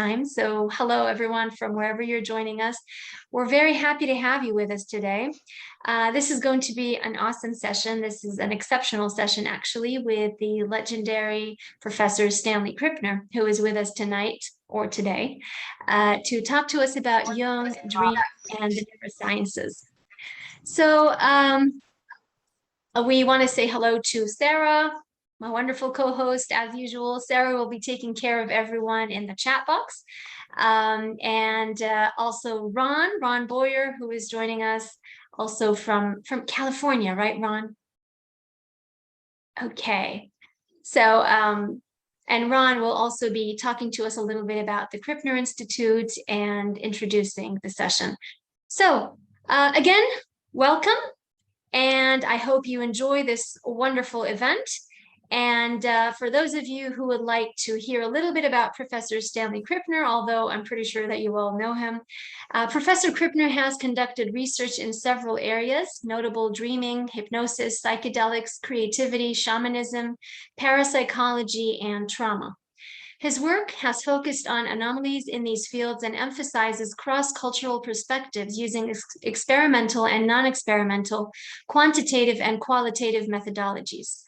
time. So hello, everyone, from wherever you're joining us. We're very happy to have you with us today. This is going to be an awesome session. This is an exceptional session, actually, with the legendary Professor Stanley Krippner, who is with us tonight or today to talk to us about Jung, dream, and the neurosciences. So we want to say hello to Sarah, my wonderful co-host. As usual, Sarah will be taking care of everyone in the chat box. And also Ron Boyer, who is joining us also from California, right, Ron? Okay. So, and Ron will also be talking to us a little bit about the Krippner Institute and introducing the session. So again, welcome. And I hope you enjoy this wonderful event. And for those of you who would like to hear a little bit about Professor Stanley Krippner, although I'm pretty sure that you all know him, Professor Krippner has conducted research in several areas, notable dreaming, hypnosis, psychedelics, creativity, shamanism, parapsychology, and trauma. His work has focused on anomalies in these fields and emphasizes cross-cultural perspectives using experimental and non-experimental, quantitative and qualitative methodologies.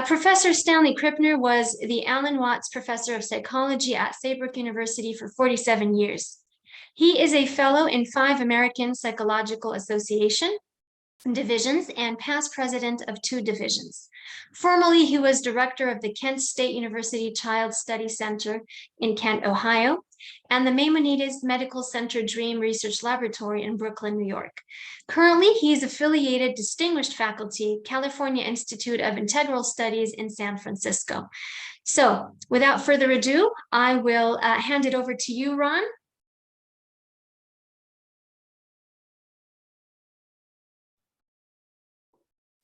Professor Stanley Krippner was the Alan Watts Professor of Psychology at Saybrook University for 47 years. He is a fellow in 5 American Psychological Association divisions and past president of 2 divisions. Formerly, he was director of the Kent State University Child Study Center in Kent, Ohio, and the Maimonides Medical Center Dream Research Laboratory in Brooklyn, New York. Currently, he is affiliated distinguished faculty, California Institute of Integral Studies in San Francisco. So without further ado, I will hand it over to you, Ron.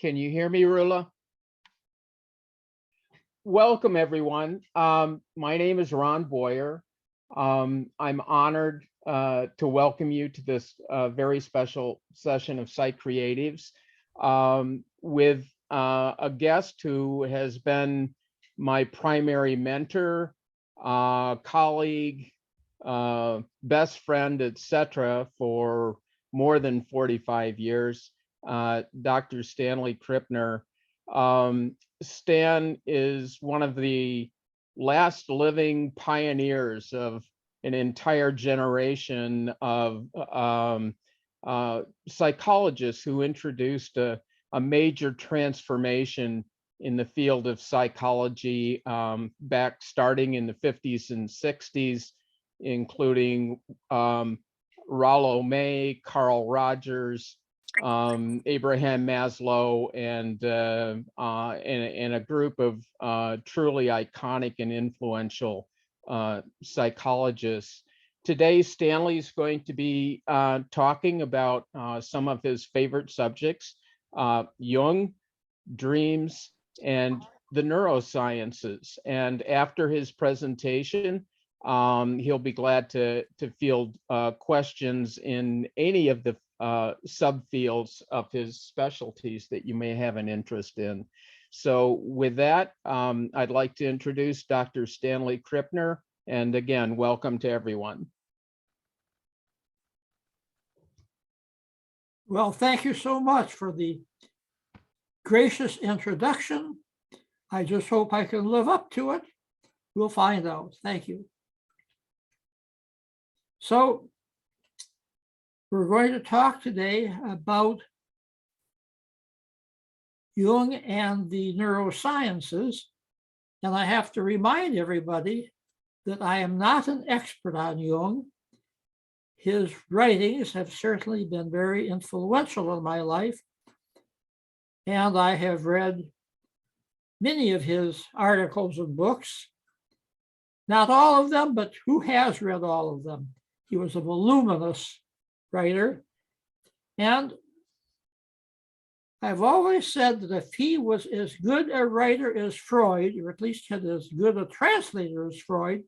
Can you hear me, Rula? Welcome, everyone. My name is Ron Boyer. I'm honored to welcome you to this very special session of Psychreatives with a guest who has been my primary mentor, colleague, best friend, etc., for more than 45 years. Dr. Stanley Krippner. Stan is one of the last living pioneers of an entire generation of psychologists who introduced a major transformation in the field of psychology back starting in the 50s and 60s, including Rollo May, Carl Rogers, Abraham Maslow, and a group of truly iconic and influential psychologists. Today, Stanley's going to be talking about some of his favorite subjects, Jung, dreams, and the neurosciences. And after his presentation, he'll be glad to field questions in any of the subfields of his specialties that you may have an interest in. So with that, I'd like to introduce Dr. Stanley Krippner, and again, welcome to everyone. Well, thank you so much for the gracious introduction. I just hope I can live up to it. We'll find out. Thank you. So, we're going to talk today about Jung and the neurosciences. And I have to remind everybody that I am not an expert on Jung. His writings have certainly been very influential in my life. And I have read many of his articles and books. Not all of them, but who has read all of them? He was a voluminous writer. And I've always said that if he was as good a writer as Freud, or at least had as good a translator as Freud,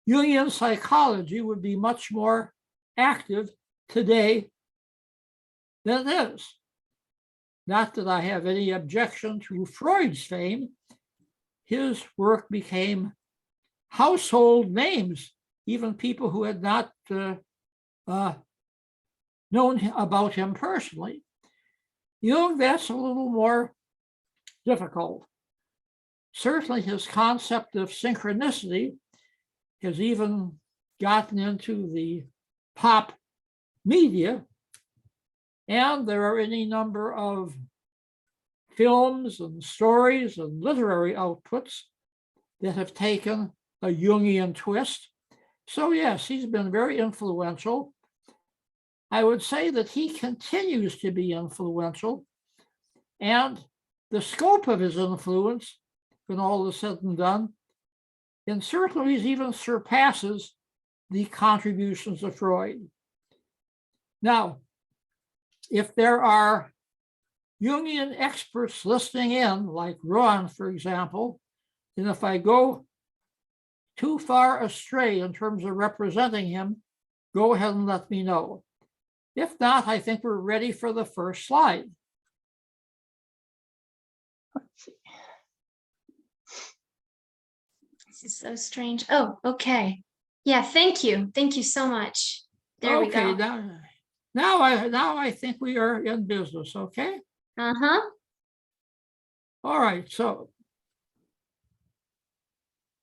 Jungian psychology would be much more active today than it is. Not that I have any objection to Freud's fame. His work became household names, even people who had not known about him personally. Jung, that's a little more difficult. Certainly his concept of synchronicity has even gotten into the pop media, and there are any number of films and stories and literary outputs that have taken a Jungian twist. So yes, he's been very influential. I would say that he continues to be influential, and the scope of his influence, when all is said and done, in certain ways even surpasses the contributions of Freud. Now, if there are Jungian experts listening in, like Ron, for example, and if I go too far astray in terms of representing him, go ahead and let me know. If not, I think we're ready for the first slide. Let's see. This is so strange. Oh, okay. Yeah, thank you. Thank you so much. There we go. Now I think we are in business, okay? Uh-huh. All right, so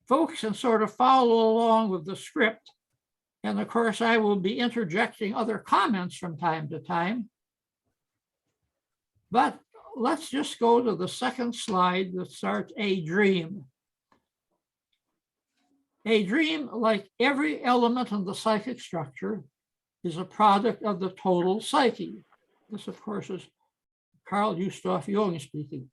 folks can sort of follow along with the script. And of course, I will be interjecting other comments from time to time. But let's just go to the second slide that starts a dream. A dream, like every element in the psychic structure, is a product of the total psyche. This, of course, is Carl Gustav Jung speaking.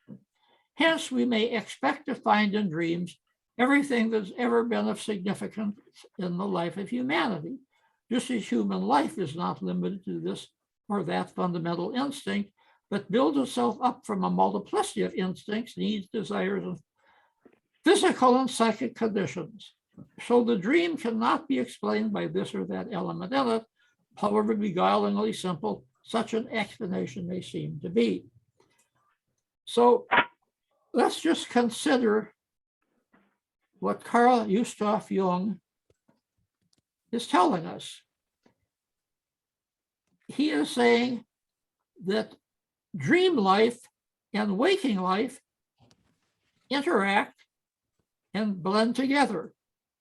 Hence, we may expect to find in dreams everything that's ever been of significance in the life of humanity. Just as human life is not limited to this or that fundamental instinct, but builds itself up from a multiplicity of instincts, needs, desires, and physical and psychic conditions. So the dream cannot be explained by this or that element in it, however beguilingly simple such an explanation may seem to be. So let's just consider what Carl Gustav Jung is telling us. He is saying that dream life and waking life interact and blend together.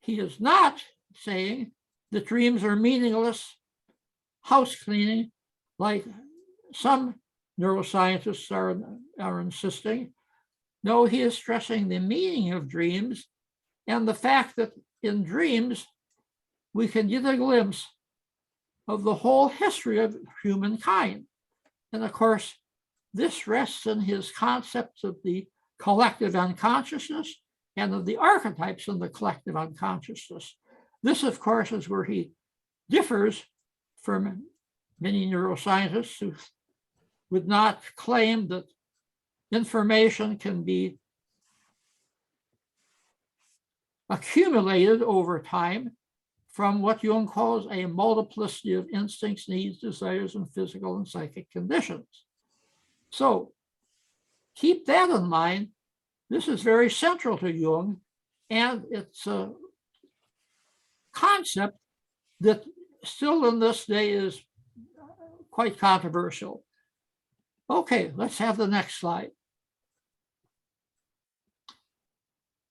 He is not saying that dreams are meaningless house cleaning, like some neuroscientists are insisting. No, he is stressing the meaning of dreams and the fact that in dreams, we can get a glimpse of the whole history of humankind. And of course, this rests in his concepts of the collective unconsciousness and of the archetypes in the collective unconsciousness. This, of course, is where he differs from many neuroscientists who would not claim that information can be accumulated over time from what Jung calls a multiplicity of instincts, needs, desires, and physical and psychic conditions. So keep that in mind. This is very central to Jung, and it's a concept that still in this day is quite controversial. Okay, let's have the next slide.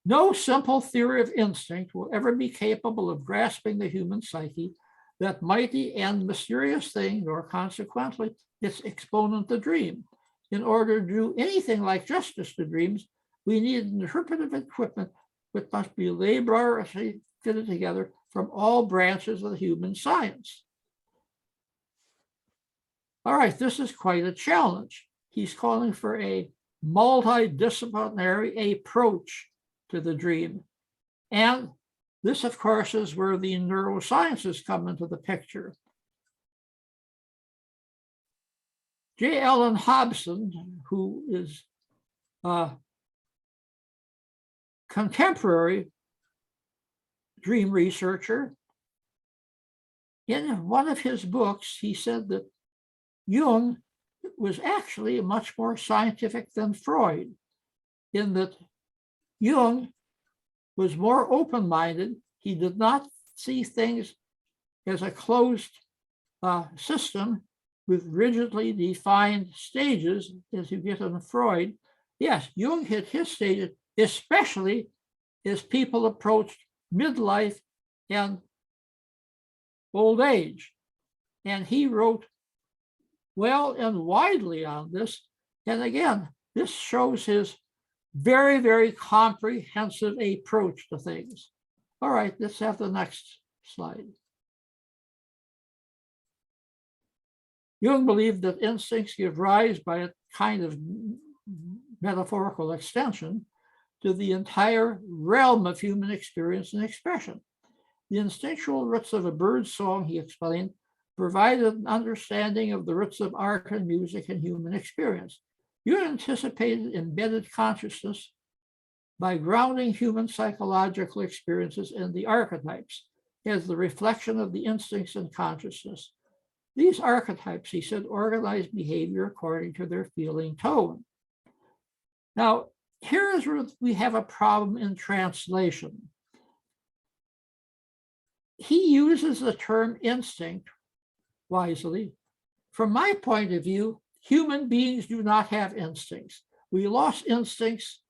No simple theory of instinct will ever be capable of grasping the human psyche, that mighty and mysterious thing, nor consequently its exponent, the dream. In order to do anything like justice to dreams, we need an interpretive equipment which must be laboriously fitted together from all branches of the human science. All right, this is quite a challenge. He's calling for a multidisciplinary approach to the dream. And this, of course, is where the neurosciences come into the picture. J. Allen Hobson, who is a contemporary dream researcher, in one of his books, he said that Jung was actually much more scientific than Freud, in that Jung was more open-minded. He did not see things as a closed system with rigidly defined stages as you get in Freud. Yes, Jung hit his stages, especially as people approached midlife and old age. And he wrote well and widely on this. And again, this shows his very, very comprehensive approach to things. All right, let's have the next slide. Jung believed that instincts give rise by a kind of metaphorical extension to the entire realm of human experience and expression. The instinctual roots of a bird's song, he explained, provided an understanding of the roots of art and music and human experience. Jung anticipated embedded consciousness by grounding human psychological experiences in the archetypes as the reflection of the instincts and consciousness. These archetypes, he said, organize behavior according to their feeling tone. Now, here is where we have a problem in translation. He uses the term instinct wisely. From my point of view, human beings do not have instincts. We lost instincts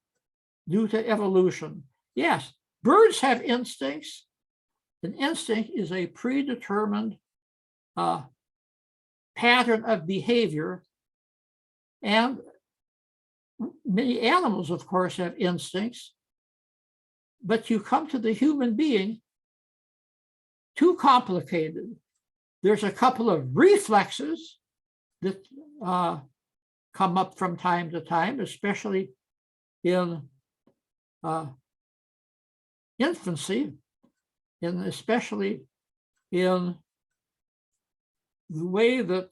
due to evolution. Yes, birds have instincts. An instinct is a predetermined pattern of behavior. And many animals, of course, have instincts. But you come to the human being, too complicated. There's a couple of reflexes that come up from time to time, especially in infancy, and especially in the way that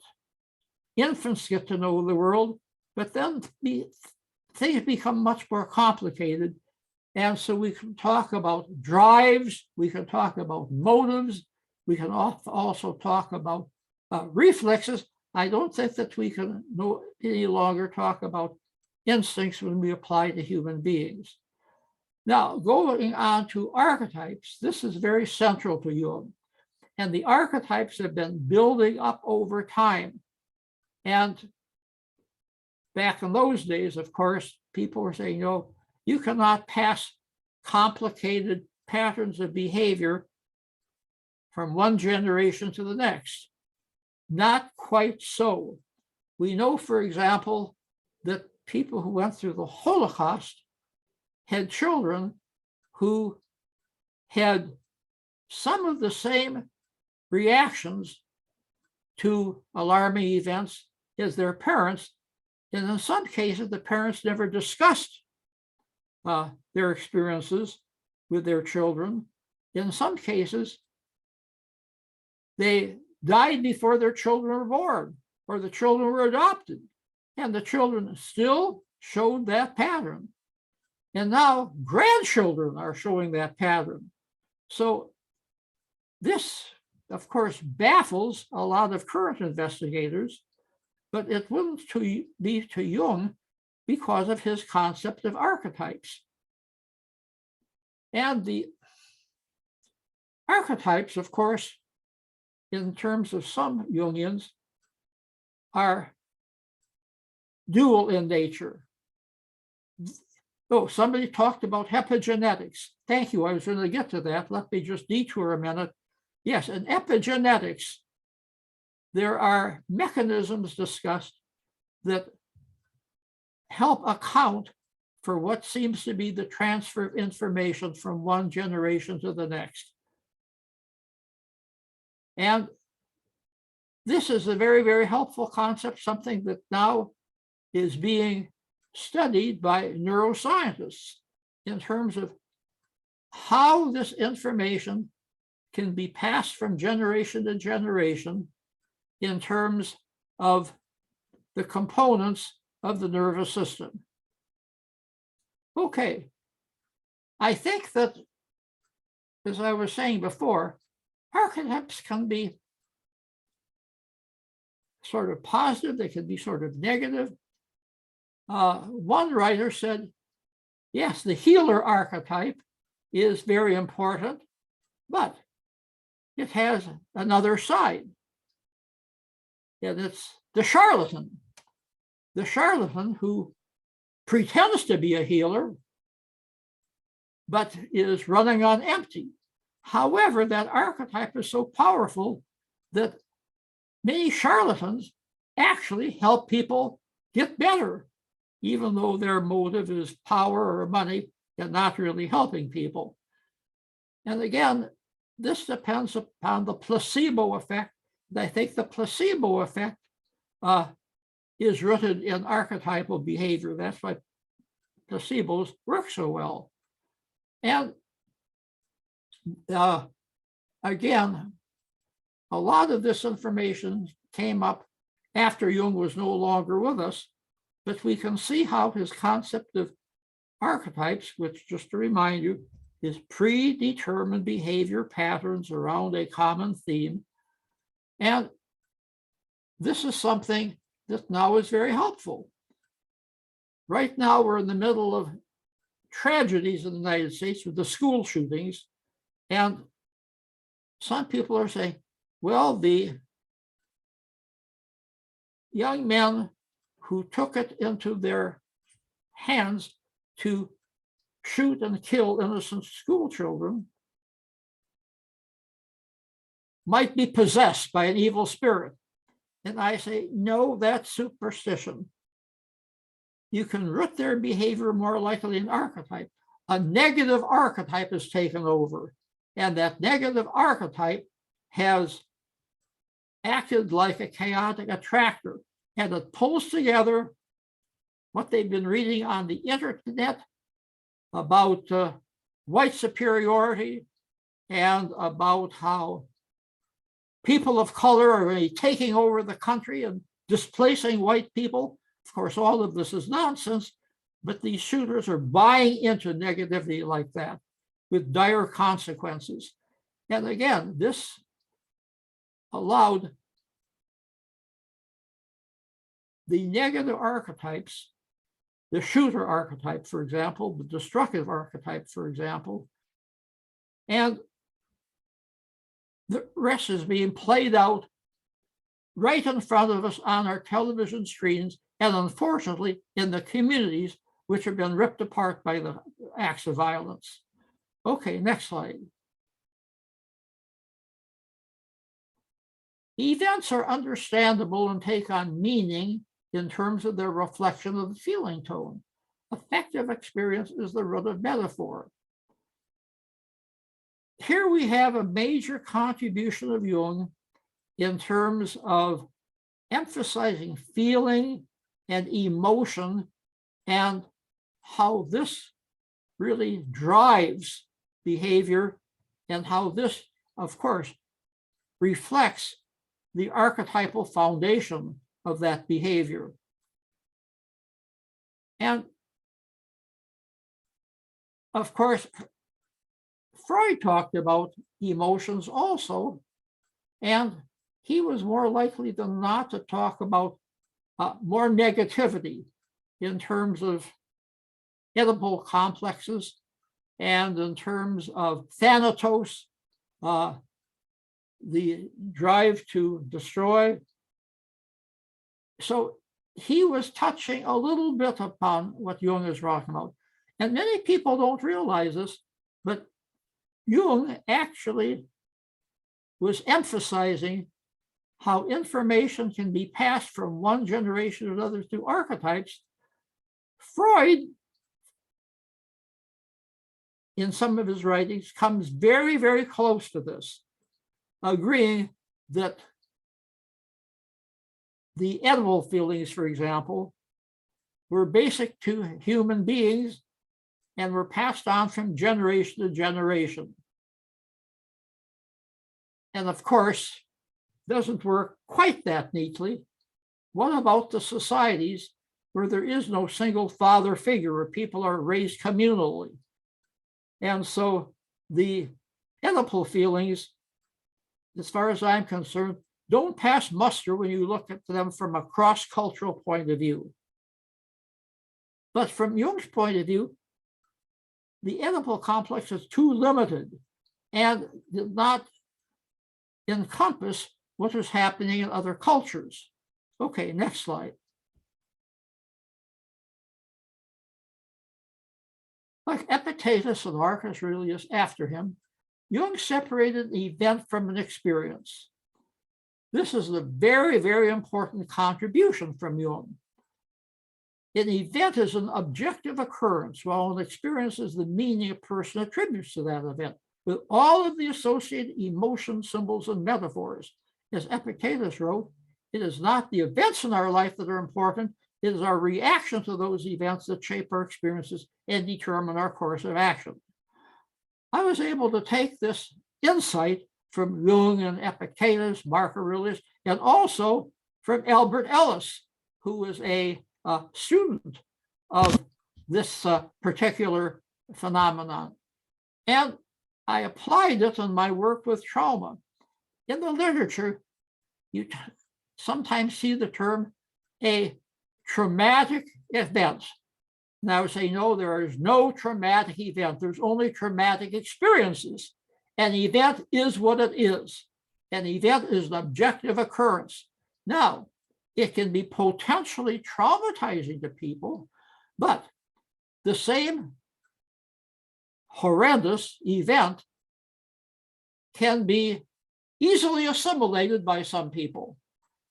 infants get to know the world, but then things become much more complicated. And so we can talk about drives, we can talk about motives, we can also talk about reflexes. I don't think that we can any longer talk about instincts when we apply to human beings. Now, going on to archetypes, this is very central to Jung. And the archetypes have been building up over time. And back in those days, of course, people were saying, you cannot pass complicated patterns of behavior from one generation to the next. Not quite so. We know, for example, that people who went through the Holocaust had children who had some of the same reactions to alarming events as their parents. And in some cases, the parents never discussed their experiences with their children. In some cases, they died before their children were born, or the children were adopted, and the children still showed that pattern. And now grandchildren are showing that pattern. So this, of course, baffles a lot of current investigators, but it wouldn't be to Jung because of his concept of archetypes. And the archetypes, of course, in terms of some Jungians, are dual in nature. Oh, somebody talked about epigenetics. Thank you, I was going to get to that. Let me just detour a minute. Yes, in epigenetics, there are mechanisms discussed that help account for what seems to be the transfer of information from one generation to the next. And this is a very, very helpful concept, something that now is being studied by neuroscientists in terms of how this information can be passed from generation to generation in terms of the components of the nervous system. Okay, I think that, as I was saying before, archetypes can be sort of positive, they can be sort of negative. One writer said, yes, the healer archetype is very important, but it has another side. And it's the charlatan who pretends to be a healer, but is running on empty. However, that archetype is so powerful that many charlatans actually help people get better, even though their motive is power or money and not really helping people. And again, this depends upon the placebo effect. And I think the placebo effect is rooted in archetypal behavior. That's why placebos work so well. And again, a lot of this information came up after Jung was no longer with us, but we can see how his concept of archetypes, which, just to remind you, is predetermined behavior patterns around a common theme. And this is something that now is very helpful. Right now, we're in the middle of tragedies in the United States with the school shootings. And some people are saying, well, the young men who took it into their hands to shoot and kill innocent school children might be possessed by an evil spirit. And I say, no, that's superstition. You can root their behavior more likely in archetype. A negative archetype is taken over, and that negative archetype has acted like a chaotic attractor, and it pulls together what they've been reading on the internet about white superiority and about how people of color are really taking over the country and displacing white people. Of course, all of this is nonsense, but these shooters are buying into negativity like that with dire consequences. And again, this allowed the negative archetypes, the shooter archetype, for example, the destructive archetype, for example, and the rest is being played out right in front of us on our television screens, and unfortunately in the communities which have been ripped apart by the acts of violence. Okay, next slide. Events are understandable and take on meaning in terms of their reflection of the feeling tone. Affective experience is the root of metaphor. Here we have a major contribution of Jung in terms of emphasizing feeling and emotion and how this really drives behavior and how this, of course, reflects the archetypal foundation of that behavior. And of course, Freud talked about emotions also, and he was more likely than not to talk about more negativity in terms of Oedipal complexes and in terms of Thanatos, the drive to destroy. So he was touching a little bit upon what Jung is talking about. And many people don't realize this, but Jung actually was emphasizing how information can be passed from one generation to another through archetypes. Freud, in some of his writings, comes very, very close to this, agreeing that the edible feelings, for example, were basic to human beings and were passed on from generation to generation. And of course, doesn't work quite that neatly. What about the societies where there is no single father figure, where people are raised communally? And so the Oedipal feelings, as far as I'm concerned, don't pass muster when you look at them from a cross-cultural point of view. But from Jung's point of view, the Oedipal complex is too limited and did not encompass what was happening in other cultures. Okay, next slide. Like Epictetus and Arcus Aurelius after him, Jung separated an event from an experience. This is a very, very important contribution from Jung. An event is an objective occurrence, while an experience is the meaning a person attributes to that event, with all of the associated emotions, symbols, and metaphors. As Epictetus wrote, it is not the events in our life that are important, it is our reaction to those events that shape our experiences and determine our course of action. I was able to take this insight from Jung and Epictetus, Marcus Aurelius, and also from Albert Ellis, who was a student of this particular phenomenon. And I applied it in my work with trauma. In the literature, you sometimes see the term a traumatic event. And I would say, no, there is no traumatic event. There's only traumatic experiences. An event is what it is. An event is an objective occurrence. Now, it can be potentially traumatizing to people, but the same horrendous event can be easily assimilated by some people.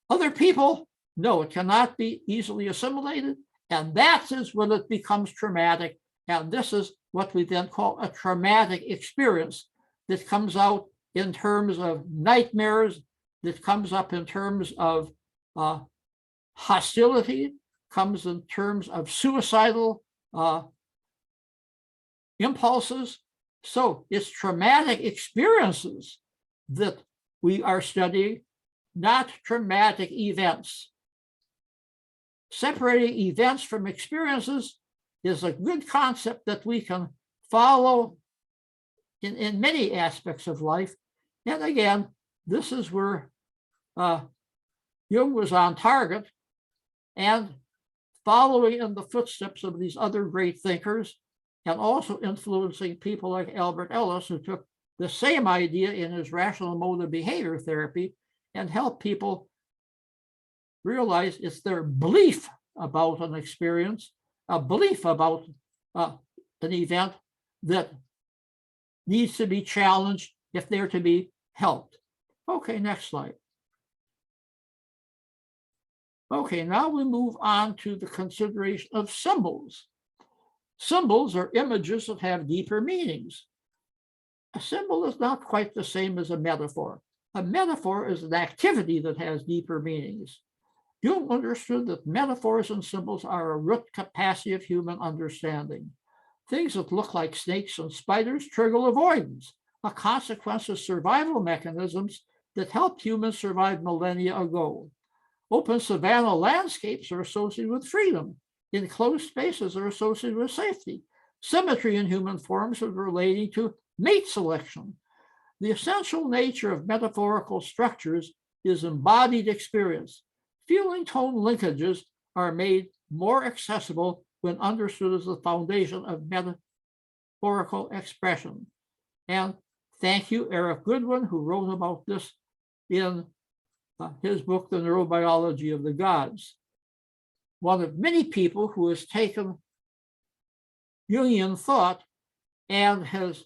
Other people, no, it cannot be easily assimilated, and that is when it becomes traumatic, and this is what we then call a traumatic experience that comes out in terms of nightmares, that comes up in terms of hostility, comes in terms of suicidal impulses. So it's traumatic experiences that we are studying, not traumatic events. Separating events from experiences is a good concept that we can follow in many aspects of life. And again, this is where Jung was on target and following in the footsteps of these other great thinkers, and also influencing people like Albert Ellis, who took the same idea in his rational emotive behavior therapy and helped people realize it's their belief about an experience, a belief about an event that needs to be challenged if they're to be helped. Okay, next slide. Okay, now we move on to the consideration of symbols. Symbols are images that have deeper meanings. A symbol is not quite the same as a metaphor. A metaphor is an activity that has deeper meanings. Jung understood that metaphors and symbols are a root capacity of human understanding. Things that look like snakes and spiders trigger avoidance, a consequence of survival mechanisms that helped humans survive millennia ago. Open savanna landscapes are associated with freedom. Enclosed spaces are associated with safety. Symmetry in human forms is relating to mate selection. The essential nature of metaphorical structures is embodied experience. Feeling tone linkages are made more accessible when understood as the foundation of metaphorical expression. And thank you, Eric Goodwin, who wrote about this in his book, The Neurobiology of the Gods. One of many people who has taken Jungian thought and has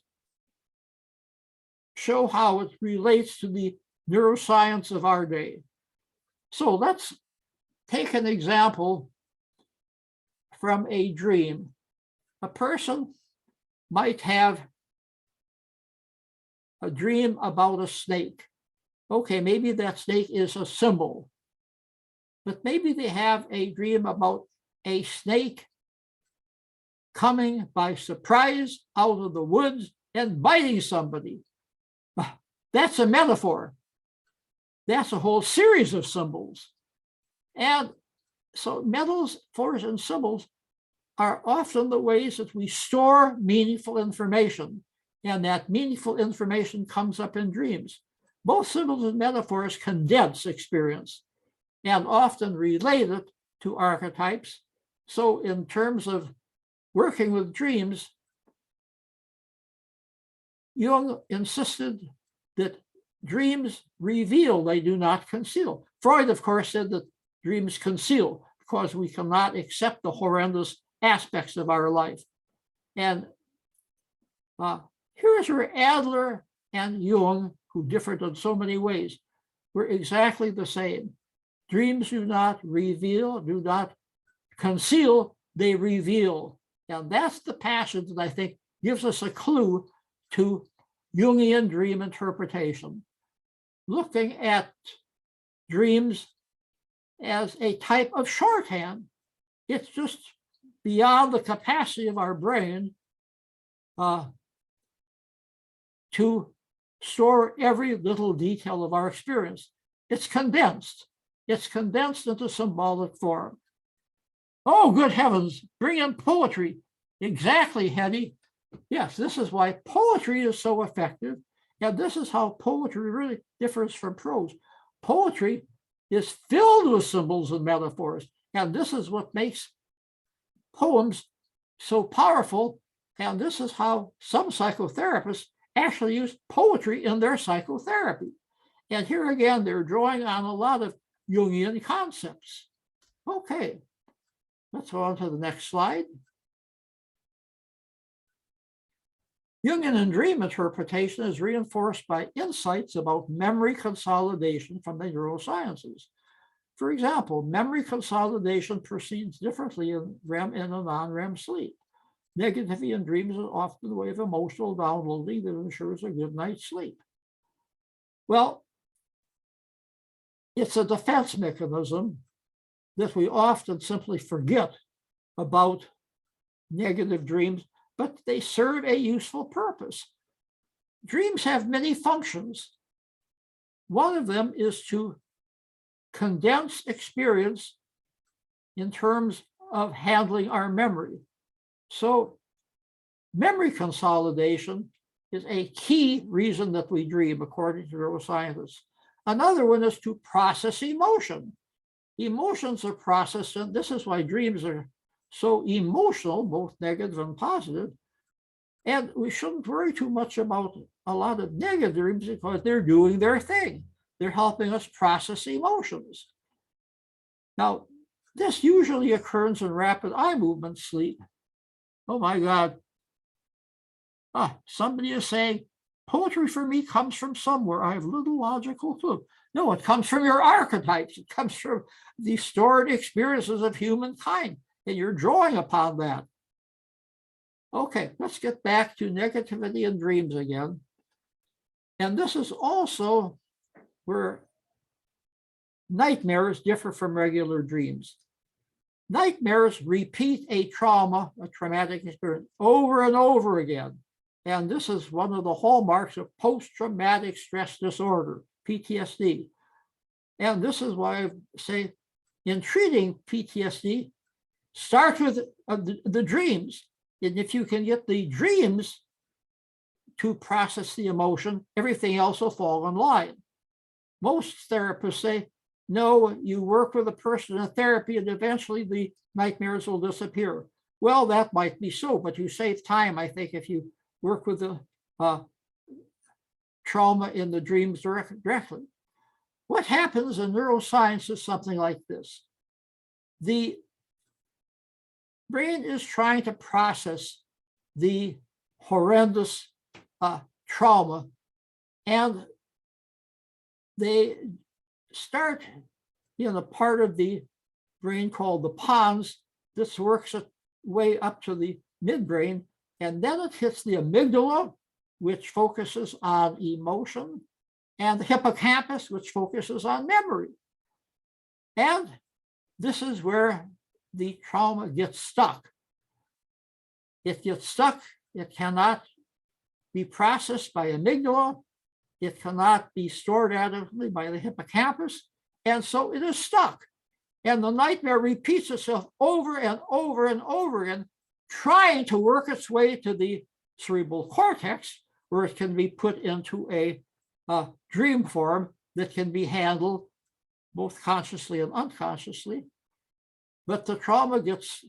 shown how it relates to the neuroscience of our day. So let's take an example from a dream. A person might have a dream about a snake. Okay, maybe that snake is a symbol, but maybe they have a dream about a snake coming by surprise out of the woods and biting somebody. That's a metaphor. That's a whole series of symbols. And so metaphors and symbols are often the ways that we store meaningful information, and that meaningful information comes up in dreams. Both symbols and metaphors condense experience and often relate it to archetypes. So in terms of working with dreams, Jung insisted that dreams reveal, they do not conceal. Freud, of course, said that dreams conceal because we cannot accept the horrendous aspects of our life. And here's where Adler and Jung, who differed in so many ways, were exactly the same. Dreams do not reveal, do not conceal, they reveal. And that's the passage that I think gives us a clue to Jungian dream interpretation. Looking at dreams as a type of shorthand, it's just beyond the capacity of our brain to store every little detail of our experience. It's condensed. It's condensed into symbolic form. Oh, good heavens, bring in poetry. Exactly, Hedy. Yes, this is why poetry is so effective. And this is how poetry really differs from prose. Poetry is filled with symbols and metaphors. And this is what makes poems so powerful. And this is how some psychotherapists actually use poetry in their psychotherapy. And here again, they're drawing on a lot of Jungian concepts. Okay, let's go on to the next slide. Jungian dream interpretation is reinforced by insights about memory consolidation from the neurosciences. For example, memory consolidation proceeds differently in REM and a non-REM sleep. Negativity in dreams is often the way of emotional downloading that ensures a good night's sleep. Well, it's a defense mechanism that we often simply forget about negative dreams, but they serve a useful purpose. Dreams have many functions. One of them is to condense experience in terms of handling our memory. So memory consolidation is a key reason that we dream, according to neuroscientists. Another one is to process emotion. Emotions are processed, and this is why dreams are so emotional, both negative and positive. And we shouldn't worry too much about a lot of negative dreams because they're doing their thing. They're helping us process emotions. Now, this usually occurs in rapid eye movement sleep. Oh my God. Somebody is saying, poetry for me comes from somewhere. I have little logical clue. No, it comes from your archetypes. It comes from the stored experiences of humankind, and you're drawing upon that. Okay, let's get back to negativity and dreams again. And this is also where nightmares differ from regular dreams. Nightmares repeat a trauma, a traumatic experience, over and over again. And this is one of the hallmarks of post-traumatic stress disorder, PTSD. And this is why I say in treating PTSD, start with the dreams. And if you can get the dreams to process the emotion, everything else will fall in line. Most therapists say, no, you work with a person in therapy and eventually the nightmares will disappear. Well, that might be so, but you save time, I think, if you work with the trauma in the dreams directly. What happens in neuroscience is something like this. The brain is trying to process the horrendous trauma, and they start in a part of the brain called the pons. This works its way up to the midbrain, and then it hits the amygdala, which focuses on emotion, and the hippocampus, which focuses on memory. And this is where the trauma gets stuck. It gets stuck. It cannot be processed by amygdala. It cannot be stored adequately by the hippocampus. And so it is stuck. And the nightmare repeats itself over and over and over again, trying to work its way to the cerebral cortex, where it can be put into a dream form that can be handled both consciously and unconsciously. But the trauma gets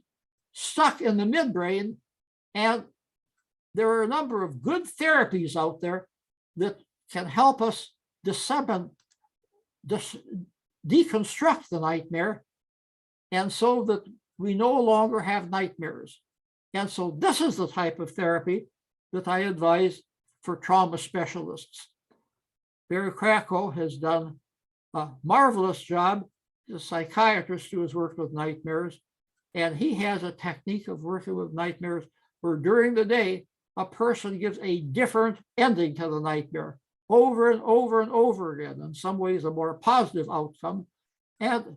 stuck in the midbrain, and there are a number of good therapies out there that can help us deconstruct the nightmare, and so that we no longer have nightmares. And so this is the type of therapy that I advise for trauma specialists. Barry Krakow has done a marvelous job. He's a psychiatrist who has worked with nightmares, and he has a technique of working with nightmares where during the day, a person gives a different ending to the nightmare over and over and over again, in some ways a more positive outcome. And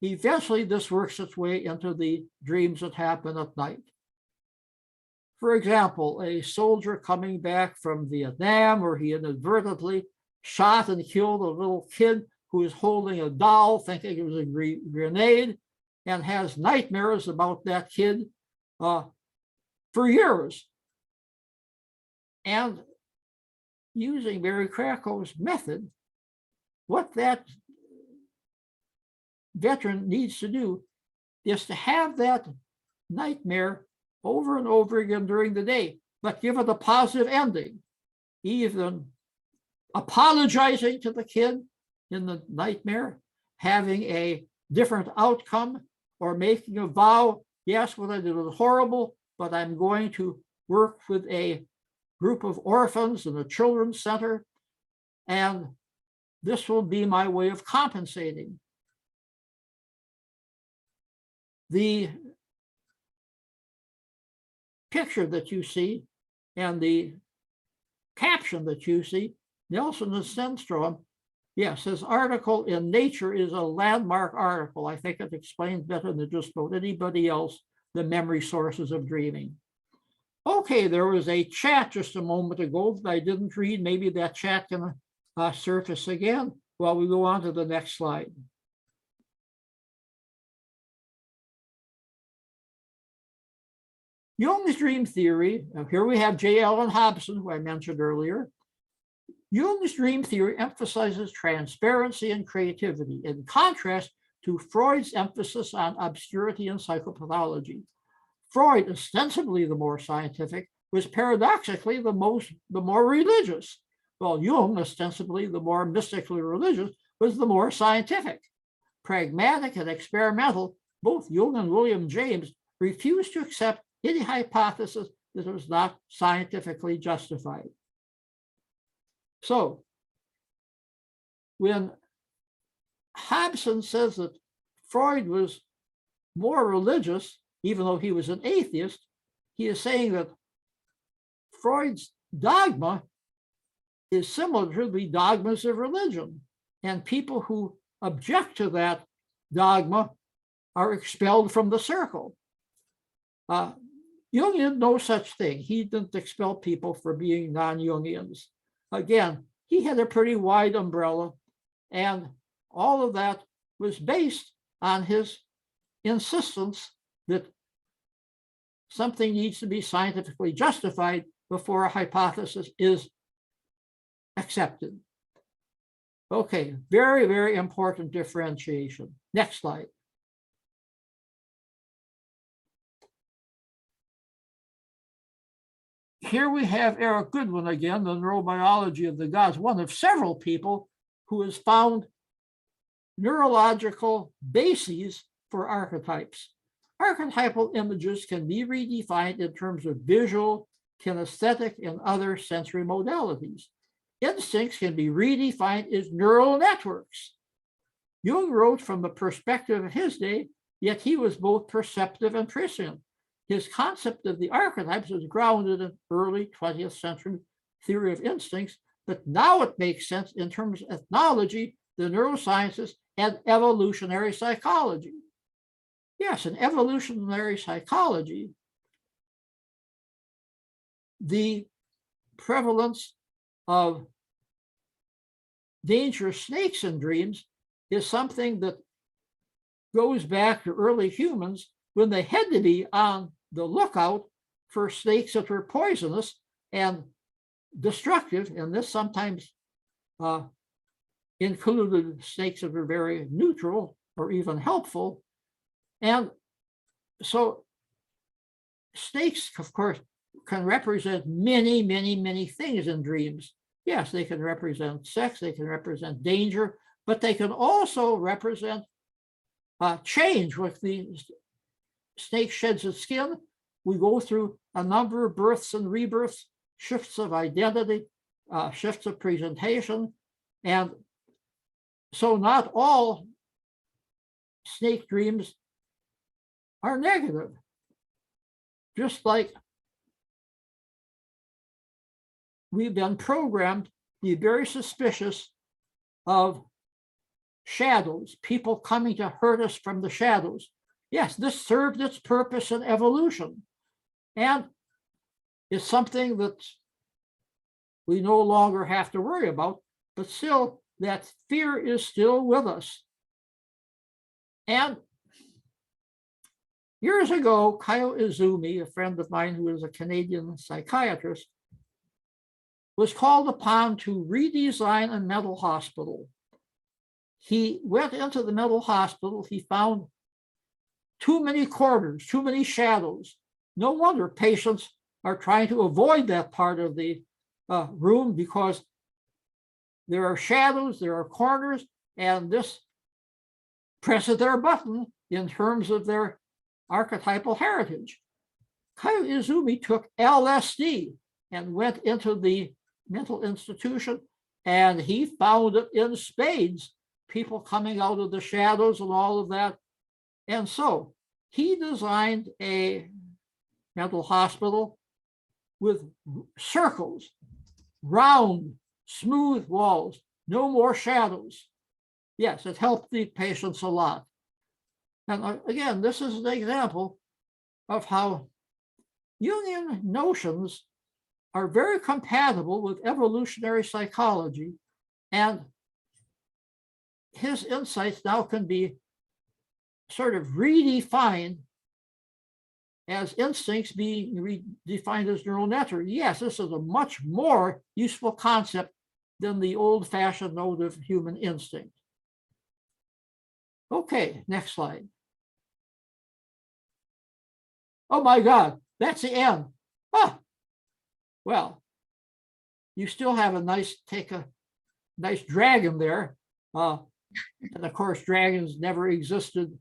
eventually this works its way into the dreams that happen at night. For example, a soldier coming back from Vietnam, where he inadvertently shot and killed a little kid who was holding a doll, thinking it was a grenade, and has nightmares about that kid for years. And using Barry Krakow's method, what that veteran needs to do is to have that nightmare over and over again during the day, but give it a positive ending, even apologizing to the kid in the nightmare, having a different outcome, or making a vow, yes, what I did was horrible, but I'm going to work with a group of orphans in a children's center, and this will be my way of compensating. The picture that you see and the caption that you see, Nelson and Stenstrom, yes, his article in Nature is a landmark article. I think it explains better than just about anybody else the memory sources of dreaming. Okay, there was a chat just a moment ago that I didn't read. Maybe that chat can surface again while we go on to the next slide. Jung's dream theory, here we have J. Allen Hobson, who I mentioned earlier. Jung's dream theory emphasizes transparency and creativity, in contrast to Freud's emphasis on obscurity and psychopathology. Freud, ostensibly the more scientific, was paradoxically the more religious, while Jung, ostensibly the more mystically religious, was the more scientific. Pragmatic and experimental, both Jung and William James refused to accept any hypothesis that was not scientifically justified. So, when Hobson says that Freud was more religious, even though he was an atheist, he is saying that Freud's dogma is similar to the dogmas of religion, and people who object to that dogma are expelled from the circle. Jung did no such thing. He didn't expel people for being non-Jungians. Again, he had a pretty wide umbrella, and all of that was based on his insistence that something needs to be scientifically justified before a hypothesis is accepted. Okay, very, very important differentiation. Next slide. Here we have Eric Goodwin again, the neurobiology of the gods, one of several people who has found neurological bases for archetypes. Archetypal images can be redefined in terms of visual, kinesthetic, and other sensory modalities. Instincts can be redefined as neural networks. Jung wrote from the perspective of his day, yet he was both perceptive and prescient. His concept of the archetypes is grounded in early 20th century theory of instincts, but now it makes sense in terms of ethnology, the neurosciences, and evolutionary psychology. Yes, in evolutionary psychology, the prevalence of dangerous snakes in dreams is something that goes back to early humans when they had to be on the lookout for snakes that were poisonous and destructive, and this sometimes included snakes that were very neutral or even helpful. And so snakes, of course, can represent many, many, many things in dreams. Yes, they can represent sex, they can represent danger, but they can also represent change. With the snake sheds its skin, we go through a number of births and rebirths, shifts of identity, shifts of presentation. And so not all snake dreams are negative. Just like we've been programmed to be very suspicious of shadows, people coming to hurt us from the shadows. Yes, this served its purpose in evolution. And it's something that we no longer have to worry about, but still that fear is still with us. And years ago, Kyle Izumi, a friend of mine who is a Canadian psychiatrist, was called upon to redesign a mental hospital. He went into the mental hospital, he found too many corners, too many shadows. No wonder patients are trying to avoid that part of the room, because there are shadows, there are corners, and this presses their button in terms of their archetypal heritage. Kyle Izumi took LSD and went into the mental institution, and he found it in spades, people coming out of the shadows and all of that. And so he designed a mental hospital with circles, round, smooth walls, no more shadows. Yes, it helped the patients a lot. And again, this is an example of how Jungian notions are very compatible with evolutionary psychology, and his insights now can be sort of redefined as instincts being redefined as neural network. Yes, this is a much more useful concept than the old-fashioned note of human instinct. Okay, next slide. Oh my God, that's the end. Ah, well, you still have a nice dragon there. And of course, dragons never existed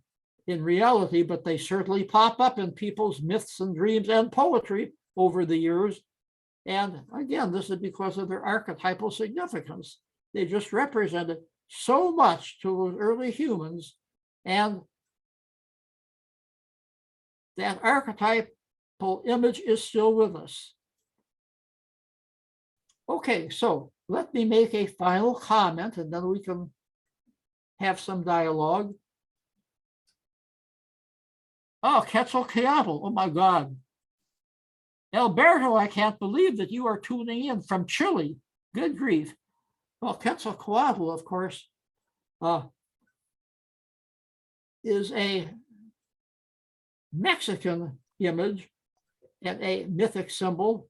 in reality, but they certainly pop up in people's myths and dreams and poetry over the years. And again, this is because of their archetypal significance. They just represented so much to those early humans, and that archetypal image is still with us. Okay, so let me make a final comment, and then we can have some dialogue. Oh, Kettle Koala, oh my God. Alberto, I can't believe that you are tuning in from Chile. Good grief. Well, Kettle Koala, of course, is a Mexican image and a mythic symbol.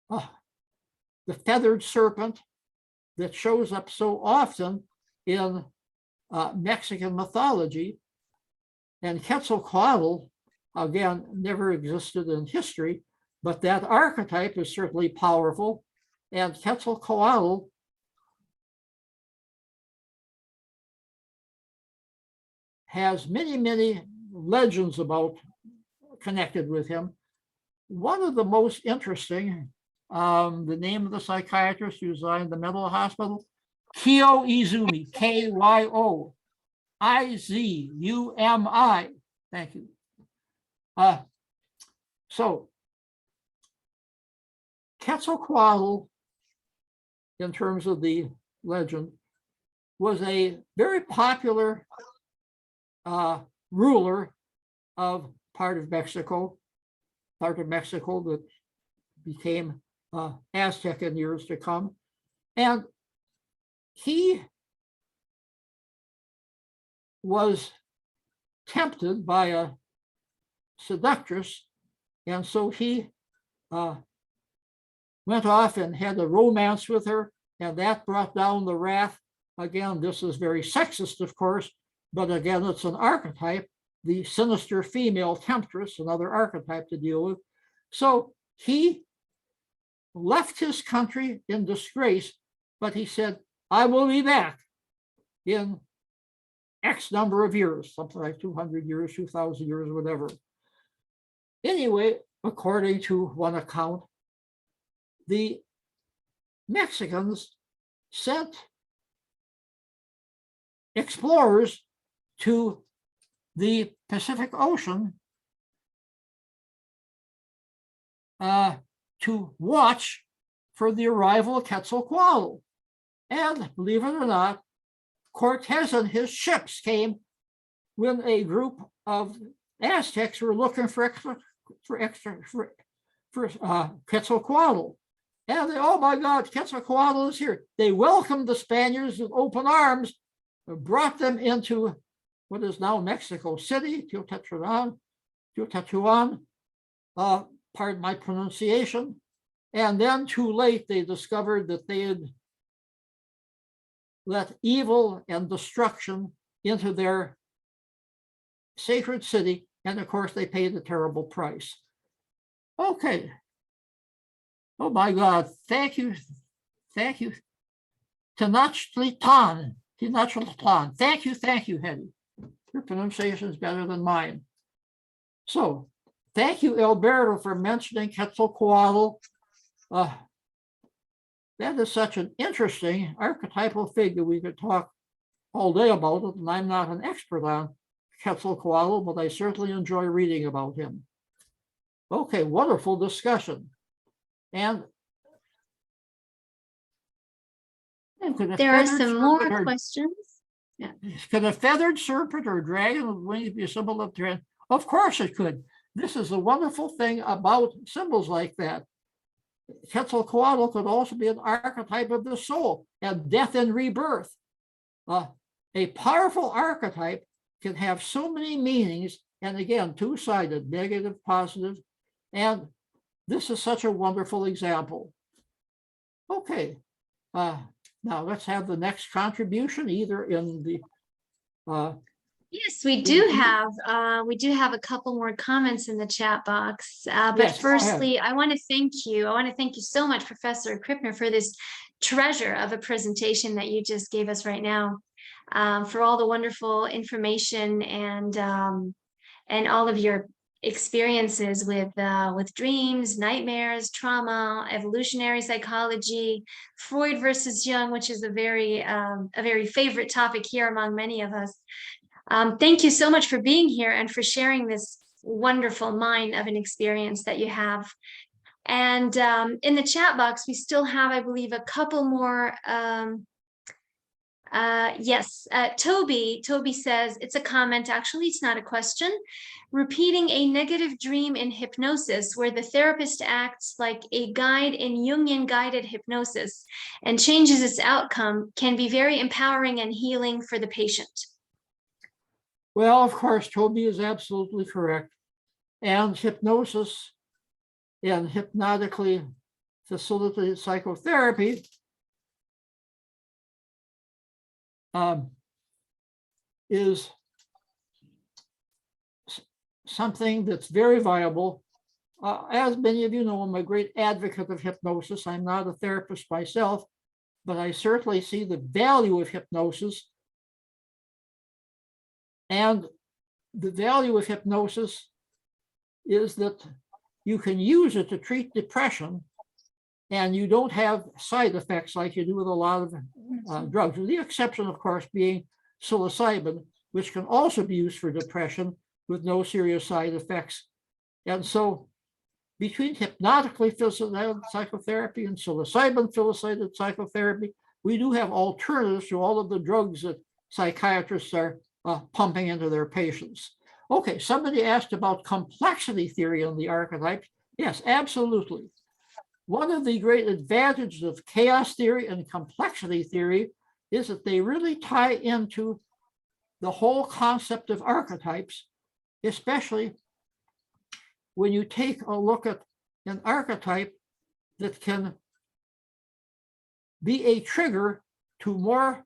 The feathered serpent that shows up so often in Mexican mythology. And Quetzalcoatl, again, never existed in history, but that archetype is certainly powerful. And Quetzalcoatl has many, many legends connected with him. One of the most interesting, the name of the psychiatrist who designed the mental hospital, Kyo Izumi, Kyo Izumi. Thank you. So Quetzalcoatl, in terms of the legend, was a very popular ruler of part of Mexico that became Aztec in years to come. And he was tempted by a seductress, and so he went off and had a romance with her, and that brought down the wrath. Again, this is very sexist, of course, but again, it's an archetype, the sinister female temptress, another archetype to deal with. So he left his country in disgrace, but he said, I will be back in X number of years, something like 200 years, 2,000 years, whatever. Anyway, according to one account, the Mexicans sent explorers to the Pacific Ocean to watch for the arrival of Kettle Koala. And believe it or not, Cortez and his ships came when a group of Aztecs were looking for Quetzalcoatl. And they, oh my God, Quetzalcoatl is here. They welcomed the Spaniards with open arms, brought them into what is now Mexico City, Teotihuacan, pardon my pronunciation. And then too late, they discovered that they had let evil and destruction into their sacred city. And of course, they paid a terrible price. Okay. Oh my God, thank you. Thank you. Tenochtitlan. Thank you, Hedy. Your pronunciation is better than mine. So, thank you, Alberto, for mentioning Quetzalcoatl. That is such an interesting archetypal figure. We could talk all day about it, and I'm not an expert on Quetzalcoatl, but I certainly enjoy reading about him. Okay, wonderful discussion. And there are some more questions. Yeah. Could a feathered serpent or dragon with wings be a symbol of trans? Of course it could. This is a wonderful thing about symbols like that. Quetzalcoatl could also be an archetype of the soul and death and rebirth. A powerful archetype can have so many meanings, and again, two-sided, negative, positive, and this is such a wonderful example. Okay, now let's have the next contribution, either in the yes, we do have a couple more comments in the chat box. But yes, firstly, I want to thank you. I want to thank you so much, Professor Krippner, for this treasure of a presentation that you just gave us right now, for all the wonderful information and all of your experiences with dreams, nightmares, trauma, evolutionary psychology, Freud versus Jung, which is a very favorite topic here among many of us. Thank you so much for being here and for sharing this wonderful mind of an experience that you have. And in the chat box, we still have, I believe, a couple more. Yes, Toby says, it's a comment, actually, it's not a question. Repeating a negative dream in hypnosis where the therapist acts like a guide in Jungian guided hypnosis and changes its outcome can be very empowering and healing for the patient. Well, of course, Toby is absolutely correct. And hypnosis and hypnotically facilitated psychotherapy is something that's very viable. As many of you know, I'm a great advocate of hypnosis. I'm not a therapist myself, but I certainly see the value of hypnosis. And the value of hypnosis is that you can use it to treat depression, and you don't have side effects like you do with a lot of drugs, with the exception, of course, being psilocybin, which can also be used for depression with no serious side effects. And so between hypnotically facilitated psychotherapy and psilocybin facilitated psychotherapy, we do have alternatives to all of the drugs that psychiatrists are pumping into their patients. Okay, somebody asked about complexity theory on the archetypes. Yes, absolutely. One of the great advantages of chaos theory and complexity theory is that they really tie into the whole concept of archetypes, especially when you take a look at an archetype that can be a trigger to more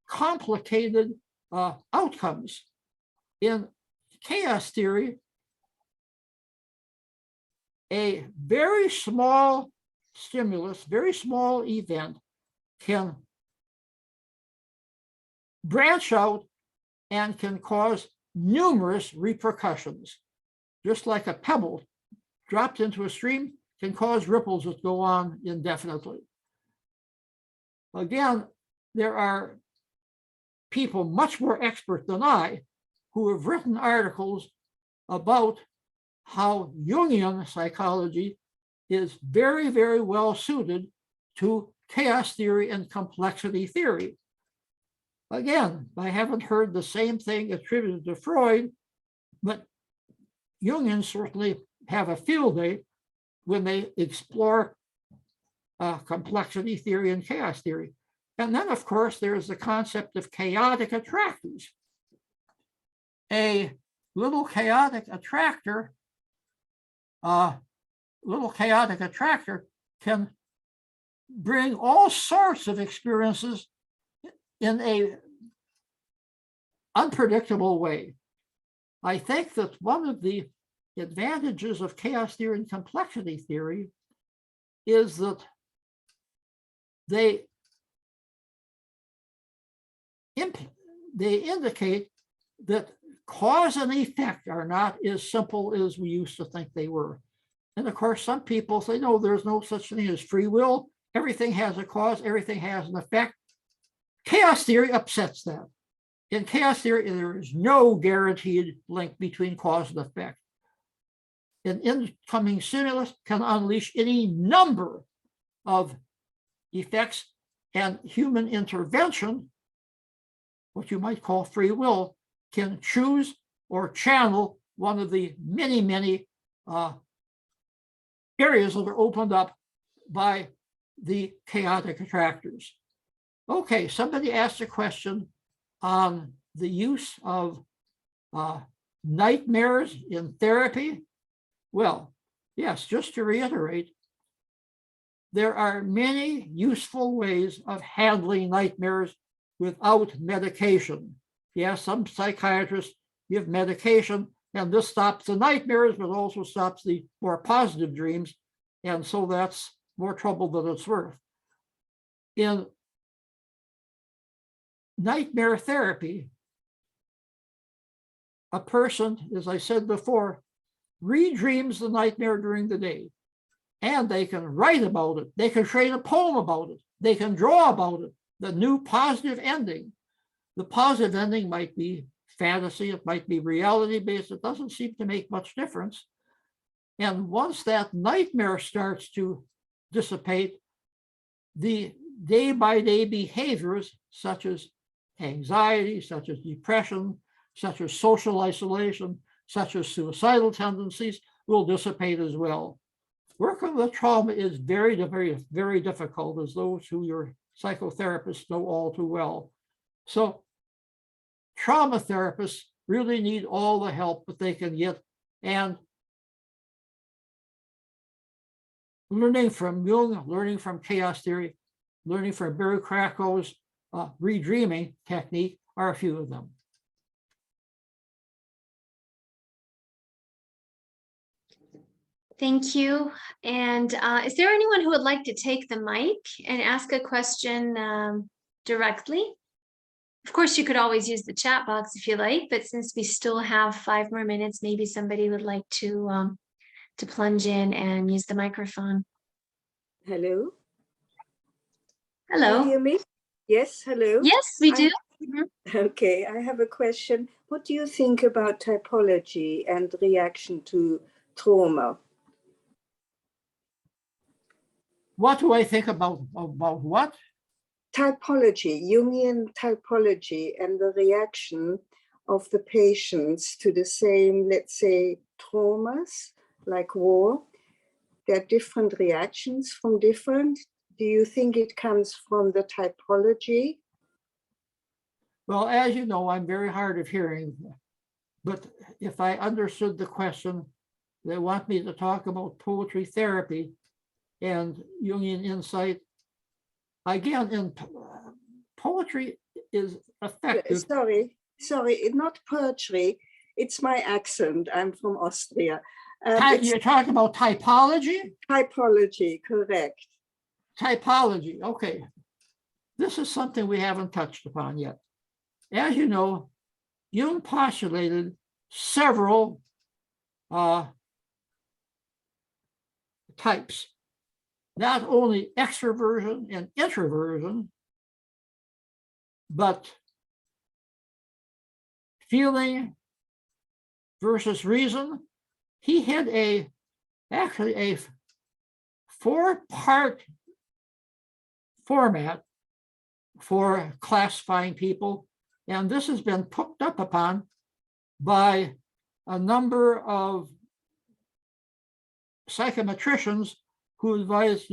complicated outcomes. In chaos theory, a very small stimulus, very small event can branch out and can cause numerous repercussions. Just like a pebble dropped into a stream can cause ripples that go on indefinitely. Again, there are people much more expert than I who have written articles about how Jungian psychology is very, very well suited to chaos theory and complexity theory. Again, I haven't heard the same thing attributed to Freud, but Jungians certainly have a field day when they explore complexity theory and chaos theory. And then, of course, there's the concept of chaotic attractors. A little chaotic attractor can bring all sorts of experiences in a unpredictable way. I think that one of the advantages of chaos theory and complexity theory is that they indicate that cause and effect are not as simple as we used to think they were. And of course, some people say, no, there's no such thing as free will. Everything has a cause, everything has an effect. Chaos theory upsets that. In chaos theory, there is no guaranteed link between cause and effect. An incoming stimulus can unleash any number of effects, and human intervention, what you might call free will, can choose or channel one of the many, many areas that are opened up by the chaotic attractors. Okay, somebody asked a question on the use of nightmares in therapy. Well, yes, just to reiterate, there are many useful ways of handling nightmares without medication. Yes, some psychiatrists give medication, and this stops the nightmares, but also stops the more positive dreams. And so that's more trouble than it's worth. In nightmare therapy, a person, as I said before, redreams the nightmare during the day, and they can write about it. They can create a poem about it. They can draw about it, the new positive ending. The positive ending might be fantasy, it might be reality-based. It doesn't seem to make much difference. And once that nightmare starts to dissipate, the day-by-day behaviors, such as anxiety, such as depression, such as social isolation, such as suicidal tendencies, will dissipate as well. Working with trauma is very, very, very difficult, as those who your psychotherapists know all too well. So trauma therapists really need all the help that they can get, and learning from Jung, learning from chaos theory, learning from Barry Krakow's redreaming technique are a few of them. Thank you. And is there anyone who would like to take the mic and ask a question directly? Of course, you could always use the chat box if you like, but since we still have 5 more minutes, maybe somebody would like to plunge in and use the microphone. Hello. Hello. Can you hear me? Yes, hello. Yes, we do. Okay, I have a question. What do you think about typology and reaction to trauma? What do I think about what? Typology, Jungian typology, and the reaction of the patients to the same, let's say, traumas like war. There are different reactions from different. Do you think it comes from the typology? Well, as you know, I'm very hard of hearing, but if I understood the question, they want me to talk about poetry therapy and Jungian insight. Again, in poetry is effective. Sorry, not poetry. It's my accent. I'm from Austria. You're talking about typology? Typology, correct. Typology, okay. This is something we haven't touched upon yet. As you know, Jung postulated several types, not only extroversion and introversion, but feeling versus reason. He had actually a 4-part format for classifying people, and this has been picked up upon by a number of psychometricians who advise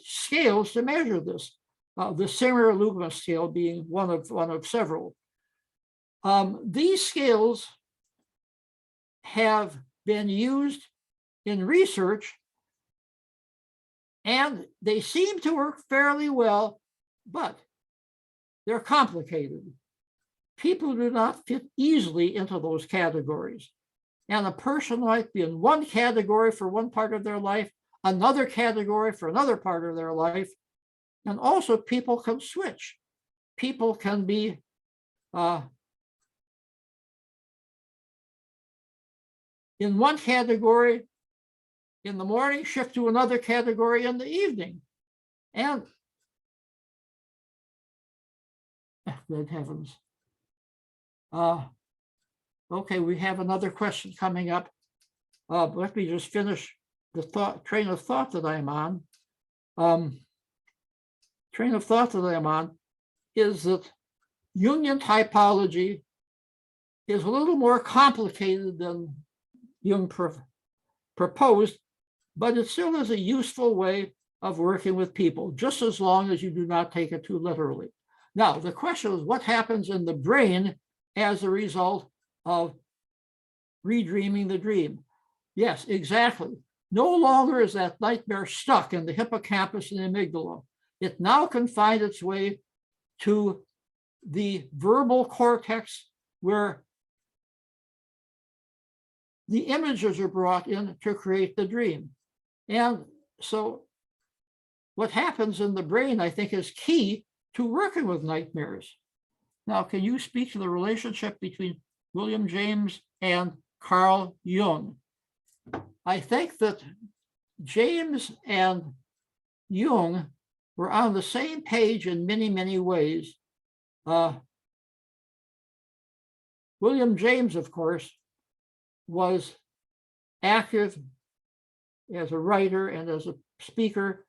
scales to measure this. The Singer-Lugma scale being one of several. These scales have been used in research, and they seem to work fairly well, but they're complicated. People do not fit easily into those categories. And a person might be in one category for one part of their life, another category for another part of their life. And also people can switch. People can be in one category in the morning, shift to another category in the evening. And good heavens. Okay, we have another question coming up. Let me just finish the train of thought that I'm on. Train of thought that I'm on is that Jungian typology is a little more complicated than Jung proposed, but it still is a useful way of working with people, just as long as you do not take it too literally. Now, the question is what happens in the brain as a result of redreaming the dream? Yes, exactly. No longer is that nightmare stuck in the hippocampus and the amygdala. It now can find its way to the verbal cortex, where the images are brought in to create the dream. And so what happens in the brain, I think, is key to working with nightmares. Now, can you speak to the relationship between William James and Carl Jung? I think that James and Jung were on the same page in many, many ways. William James, of course, was active as a writer and as a speaker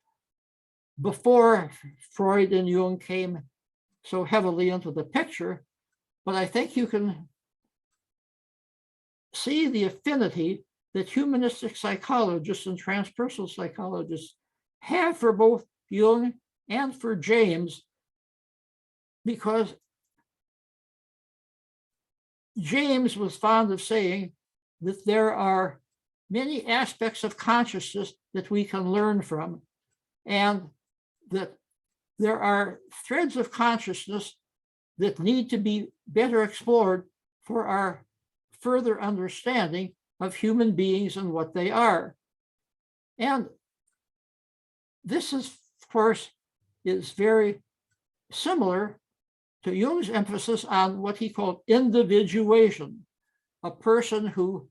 before Freud and Jung came so heavily into the picture. But I think you can see the affinity that humanistic psychologists and transpersonal psychologists have for both Jung and for James, because James was fond of saying that there are many aspects of consciousness that we can learn from, and that there are threads of consciousness that need to be better explored for our further understanding of human beings and what they are. And this is, of course, is very similar to Jung's emphasis on what he called individuation, a person who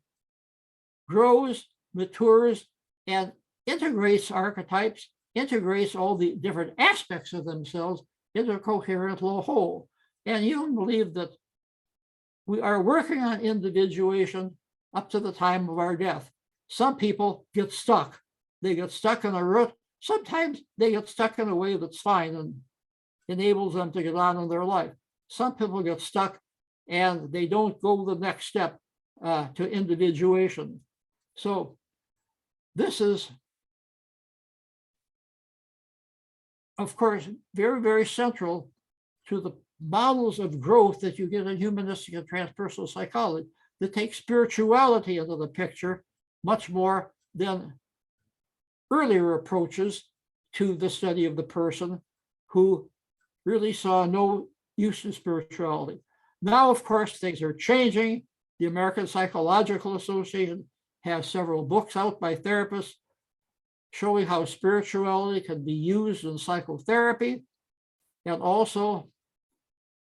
grows, matures, and integrates archetypes, integrates all the different aspects of themselves into a coherent whole. And Jung believed that we are working on individuation up to the time of our death. Some people get stuck. They get stuck in a rut. Sometimes they get stuck in a way that's fine and enables them to get on in their life. Some people get stuck and they don't go the next step to individuation. So this is, of course, very, very central to the models of growth that you get in humanistic and transpersonal psychology that take spirituality into the picture much more than earlier approaches to the study of the person, who really saw no use in spirituality. Now, of course, things are changing. The American Psychological Association has several books out by therapists showing how spirituality can be used in psychotherapy. And also,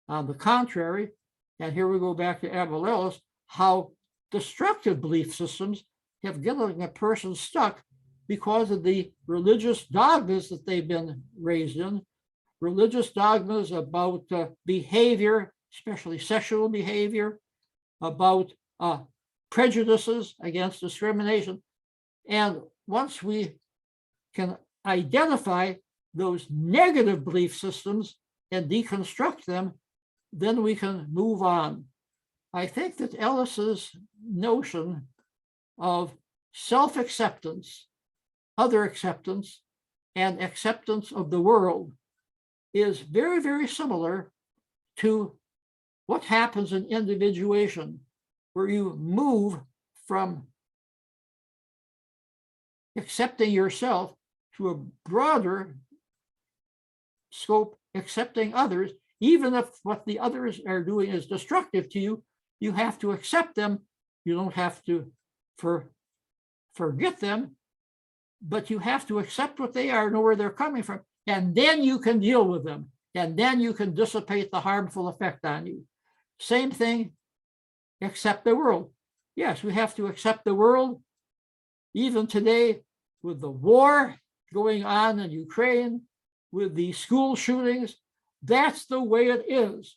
on the contrary, and here we go back to Abel Ellis, how destructive belief systems have gotten a person stuck because of the religious dogmas that they've been raised in, religious dogmas about behavior, especially sexual behavior, about prejudices against discrimination. And once we can identify those negative belief systems and deconstruct them, then we can move on. I think that Ellis's notion of self-acceptance, other acceptance, and acceptance of the world is very, very similar to what happens in individuation, where you move from accepting yourself to a broader scope, accepting others. Even if what the others are doing is destructive to you, you have to accept them. You don't have to forget them, but you have to accept what they are, know where they're coming from, and then you can deal with them, and then you can dissipate the harmful effect on you. Same thing, accept the world. Yes, we have to accept the world. Even today, with the war going on in Ukraine, with the school shootings, that's the way it is.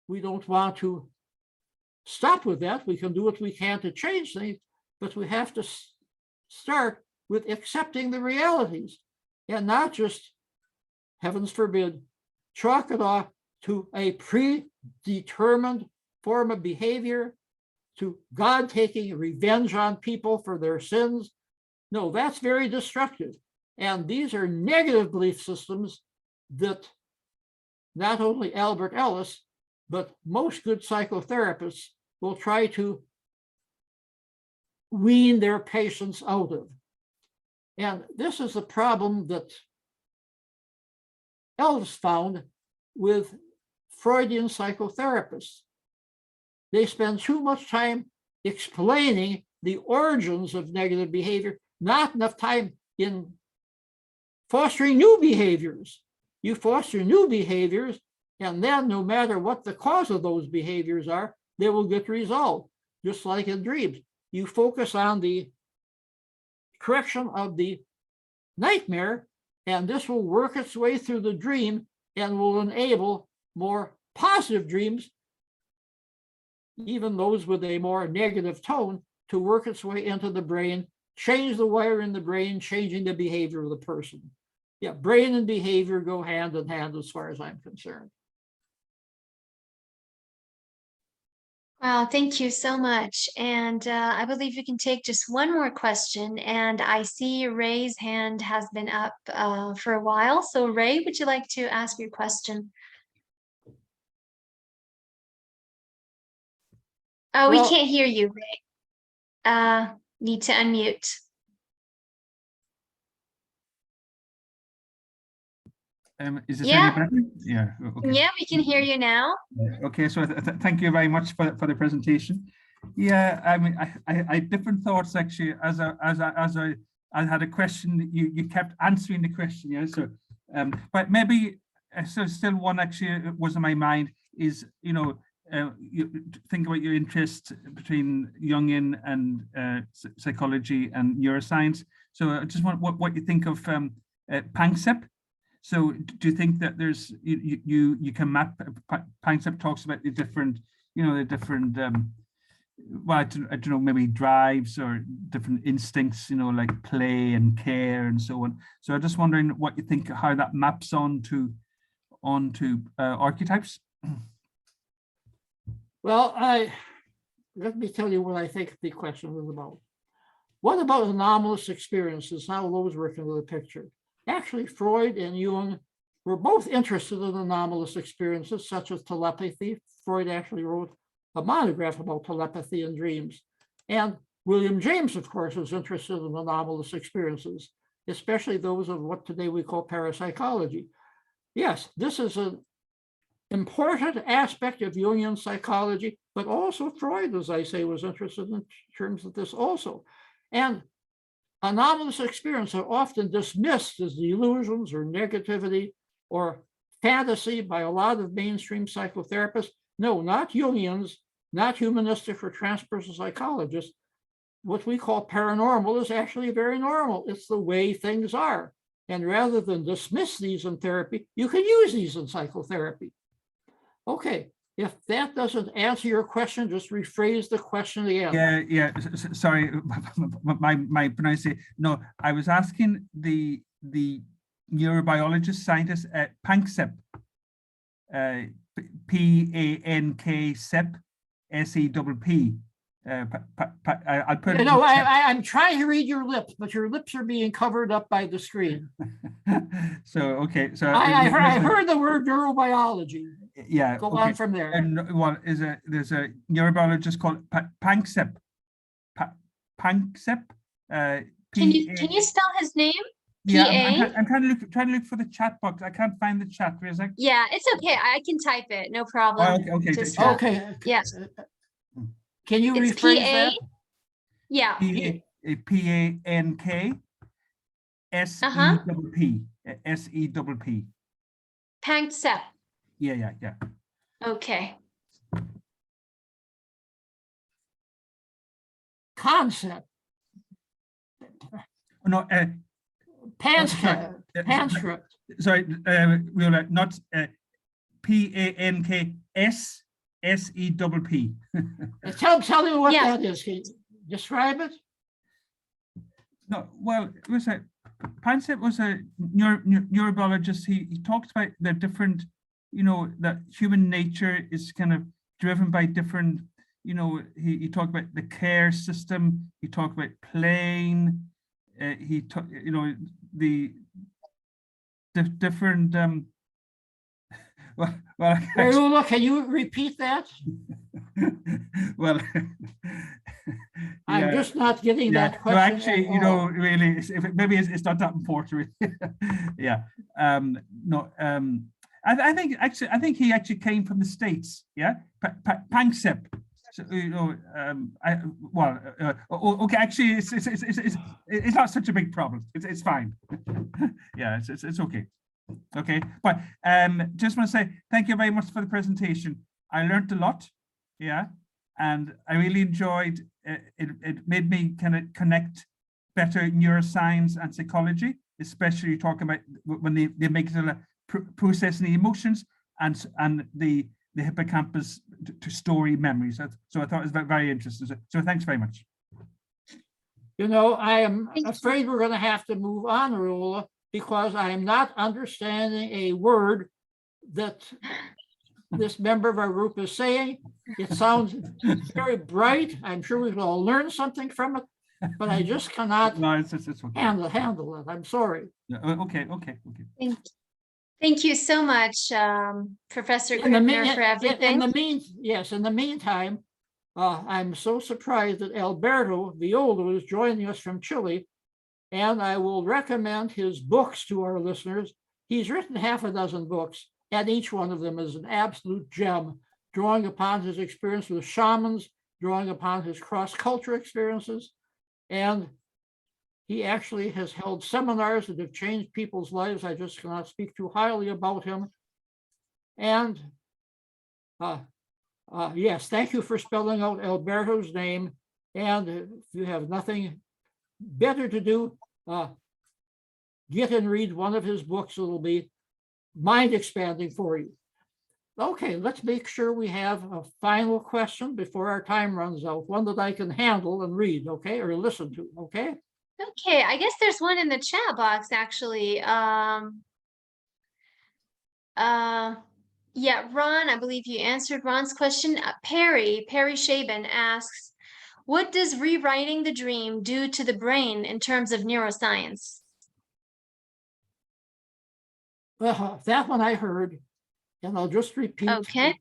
We don't want to stop with that. We can do what we can to change things, but we have to start with accepting the realities and not just, heavens forbid, chalk it off to a predetermined form of behavior, to God taking revenge on people for their sins. No, that's very destructive. And these are negative belief systems that not only Albert Ellis, but most good psychotherapists will try to wean their patients out of. And this is a problem that Ellis found with Freudian psychotherapists. They spend too much time explaining the origins of negative behavior, not enough time in fostering new behaviors. You foster new behaviors, and then no matter what the cause of those behaviors are, they will get resolved, just like in dreams. You focus on the correction of the nightmare, and this will work its way through the dream and will enable more positive dreams, even those with a more negative tone, to work its way into the brain, change the wire in the brain, changing the behavior of the person. Yeah, brain and behavior go hand in hand as far as I'm concerned. Wow, thank you so much. And I believe we can take just one more question. And I see Ray's hand has been up for a while. So Ray, would you like to ask your question? Oh, we can't hear you, Ray. Need to unmute. Is this any better? Yeah. Okay. Yeah, we can hear you now. Okay, so thank you very much for the presentation. Yeah, I mean, I had different thoughts actually as I had a question. You kept answering the question, yeah. So, but maybe so still one actually was in my mind is, you know, you think about your interest between Jungian and psychology and neuroscience. So I just want what you think of Panksepp. So do you think that there's you can map? Panksepp talks about the different, you know, the different well, I don't know, maybe drives or different instincts, you know, like play and care and so on. So I'm just wondering what you think, how that maps onto archetypes. Well, let me tell you what I think the question was about. What about anomalous experiences? How those work into the picture? Actually, Freud and Jung were both interested in anomalous experiences, such as telepathy. Freud actually wrote a monograph about telepathy and dreams. And William James, of course, was interested in anomalous experiences, especially those of what today we call parapsychology. Yes, this is an important aspect of Jungian psychology, but also Freud, as I say, was interested in terms of this also. And anomalous experiences are often dismissed as delusions or negativity or fantasy by a lot of mainstream psychotherapists. No, not Jungians, not humanistic or transpersonal psychologists. What we call paranormal is actually very normal. It's the way things are. And rather than dismiss these in therapy, you can use these in psychotherapy. Okay, if that doesn't answer your question, just rephrase the question again. Yeah. Sorry, my pronunciation. No, I was asking the neurobiologist scientist at Panksepp, P-A-N-K-SEP, S-E-P-P. I'll put it. No, I'm trying to read your lips, but your lips are being covered up by the screen. So okay, so I heard the word neurobiology. Yeah. Go okay. on from there. And well, there's a neurobiologist called Panksepp. Panksepp. Can you spell his name? Yeah, I'm trying to look for the chat box. I can't find the chat. Yeah, it's okay. I can type it. No problem. Oh, okay. Just, Okay. yeah. Can you It's rephrase P-A? that? Yeah. P-A-N-K S-E-P-P. S-E-P-P. Panksepp. Yeah. Okay. Concept. No, Panscript. sorry, Viola, not P-A-N-K-S-S-E-P-P. Tell me what Yeah. that is. Can you describe it? No, well, it was Pansett was a neurobiologist. He talked about the different, that human nature is kind of driven by different, he talked about the care system. He talked about playing. He talked, the different. Well, can you repeat that? Well, I'm just not getting that question. No, actually, really, maybe it's not that important. Yeah. No. I think he actually came from the States. Yeah. Panksepp. So, okay. Actually, it's not such a big problem. It's fine. Yeah. It's okay. Okay. But just want to say thank you very much for the presentation. I learned a lot. Yeah. And I really enjoyed it. It made me kind of connect better neuroscience and psychology, especially talking about when they make it processing the emotions and the hippocampus to story memories. So I thought it was very interesting. So thanks very much. I am afraid we're going to have to move on, Rula, because I am not understanding a word that this member of our group is saying. It sounds very bright. I'm sure we will all learn something from it, but I just cannot it's okay. handle it. I'm sorry. Okay. Thank you so much, Professor Krippner, for everything. In the meantime, I'm so surprised that Alberto Violo is joining us from Chile, and I will recommend his books to our listeners. He's written half a dozen books, and each one of them is an absolute gem, drawing upon his experience with shamans, drawing upon his cross-culture experiences. And he actually has held seminars that have changed people's lives. I just cannot speak too highly about him. And yes, thank you for spelling out Alberto's name. And if you have nothing better to do, get and read one of his books. It'll be mind expanding for you. Okay, let's make sure we have a final question before our time runs out, one that I can handle and read, okay, or listen to, okay? Okay, I guess there's one in the chat box, actually. Yeah, Ron, I believe you answered Ron's question. Perry Shaban asks, what does rewriting the dream do to the brain in terms of neuroscience? That one I heard, and I'll just repeat. Okay.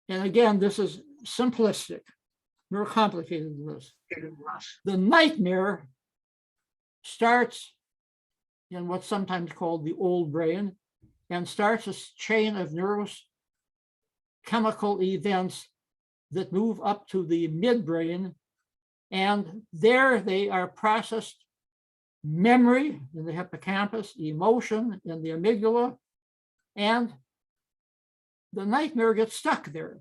And again, this is simplistic, more complicated than this. The nightmare starts in what's sometimes called the old brain and starts a chain of neurochemical events that move up to the midbrain, and there they are processed memory in the hippocampus, emotion in the amygdala, and the nightmare gets stuck there.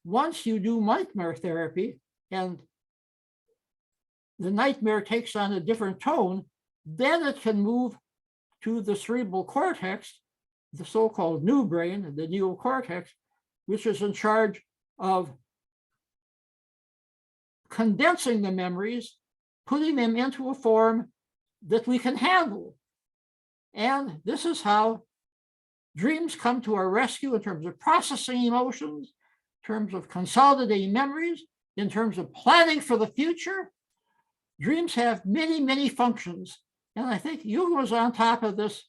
Once you do nightmare therapy and the nightmare takes on a different tone, then it can move to the cerebral cortex, the so-called new brain, the neocortex, which is in charge of condensing the memories, putting them into a form that we can handle. And this is how dreams come to our rescue in terms of processing emotions, in terms of consolidating memories, in terms of planning for the future. Dreams have many, many functions. And I think Jung was on top of this,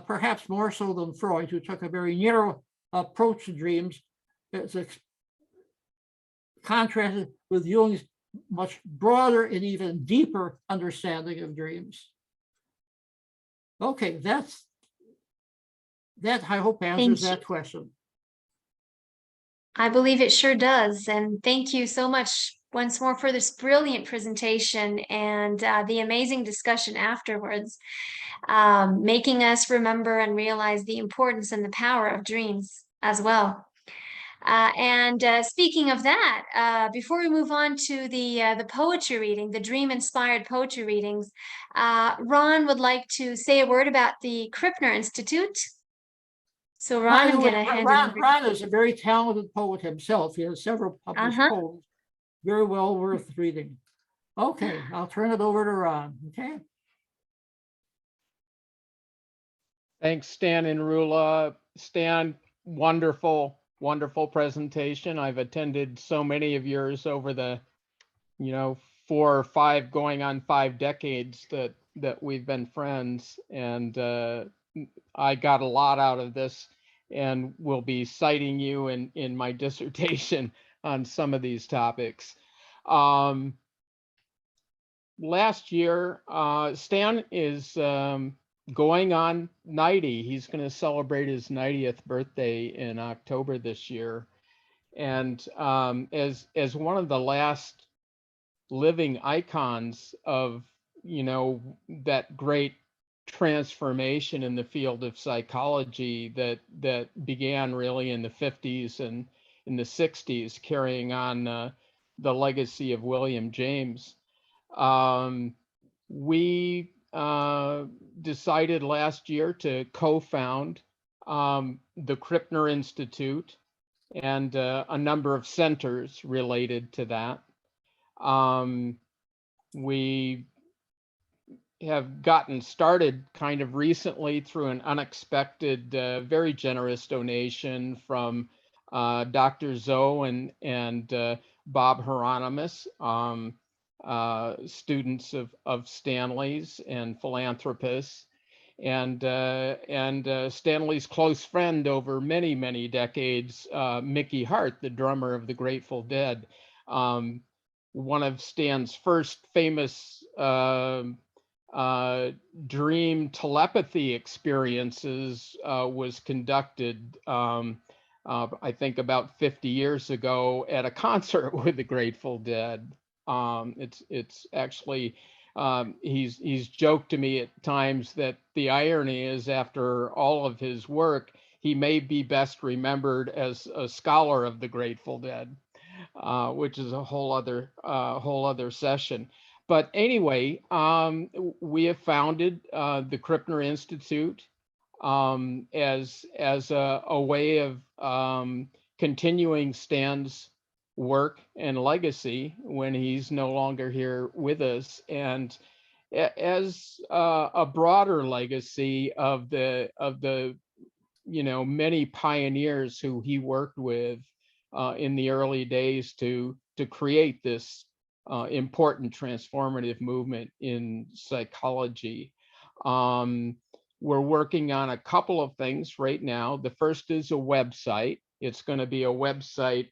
perhaps more so than Freud, who took a very narrow approach to dreams. It's contrasted with Jung's much broader and even deeper understanding of dreams. Okay, that I hope answers that question. I believe it sure does. And thank you so much once more for this brilliant presentation and the amazing discussion afterwards, making us remember and realize the importance and the power of dreams as well. And speaking of that, before we move on to the poetry reading, the dream-inspired poetry readings, Ron would like to say a word about the Krippner Institute. So Ron, I'm going to hand it over. Ron is a very talented poet himself. He has several published poems, very well worth reading. Okay, I'll turn it over to Ron. Okay. Thanks, Stan and Rula. Stan, wonderful presentation. I've attended so many of yours over the, 4 or 5 going on 5 decades that we've been friends, and I got a lot out of this, and will be citing you in my dissertation on some of these topics. Last year, Stan is going on 90. He's going to celebrate his 90th birthday in October this year. And as one of the last living icons of, that great transformation in the field of psychology that began really in the 50s and in the 60s, carrying on the legacy of William James, we decided last year to co-found the Krippner Institute and a number of centers related to that. We have gotten started kind of recently through an unexpected, very generous donation from Dr. Zoe and Bob Hieronymus, students of Stanley's and philanthropists, and Stanley's close friend over many, many decades, Mickey Hart, the drummer of the Grateful Dead. One of Stan's first famous dream telepathy experiences was conducted, I think about 50 years ago at a concert with the Grateful Dead. It's actually, he's joked to me at times that the irony is, after all of his work, he may be best remembered as a scholar of the Grateful Dead, which is a whole other session. But anyway, we have founded the Krippner Institute as a way of continuing Stan's work and legacy when he's no longer here with us, and as a broader legacy of the many pioneers who he worked with in the early days to create this important transformative movement in psychology. We're working on a couple of things right now. The first is a website. It's going to be a website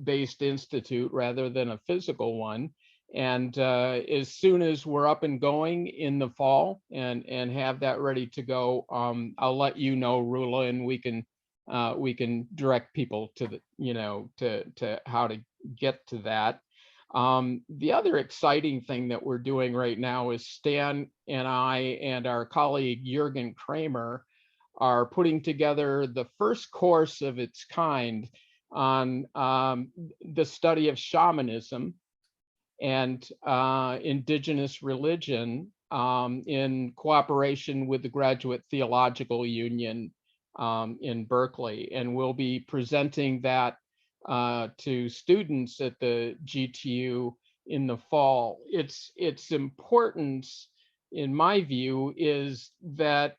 based institute rather than a physical one. And as soon as we're up and going in the fall and have that ready to go, I'll let you know, Rula, and we can we can direct people to the, to how to get to that. The other exciting thing that we're doing right now is Stan and I and our colleague Jürgen Kramer are putting together the first course of its kind on the study of shamanism and indigenous religion in cooperation with the Graduate Theological Union in Berkeley. And we'll be presenting that to students at the GTU in the fall. Its importance, in my view, is that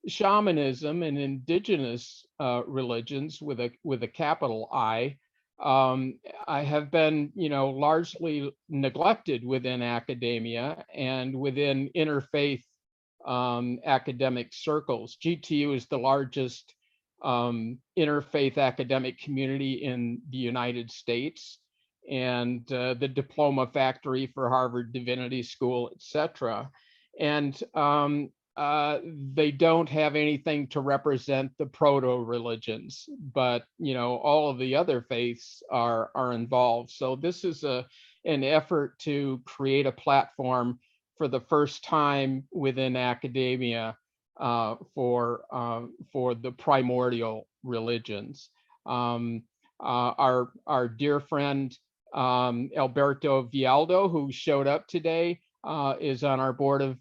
shamanism and indigenous religions with a capital I have been, largely neglected within academia and within interfaith academic circles. GTU is the largest interfaith academic community in the United States, and the diploma factory for Harvard Divinity School, etc. And they don't have anything to represent the proto-religions, but all of the other faiths are involved. So this is an effort to create a platform for the first time within academia for the primordial religions. Our dear friend Alberto Vialdo, who showed up today, is on our board of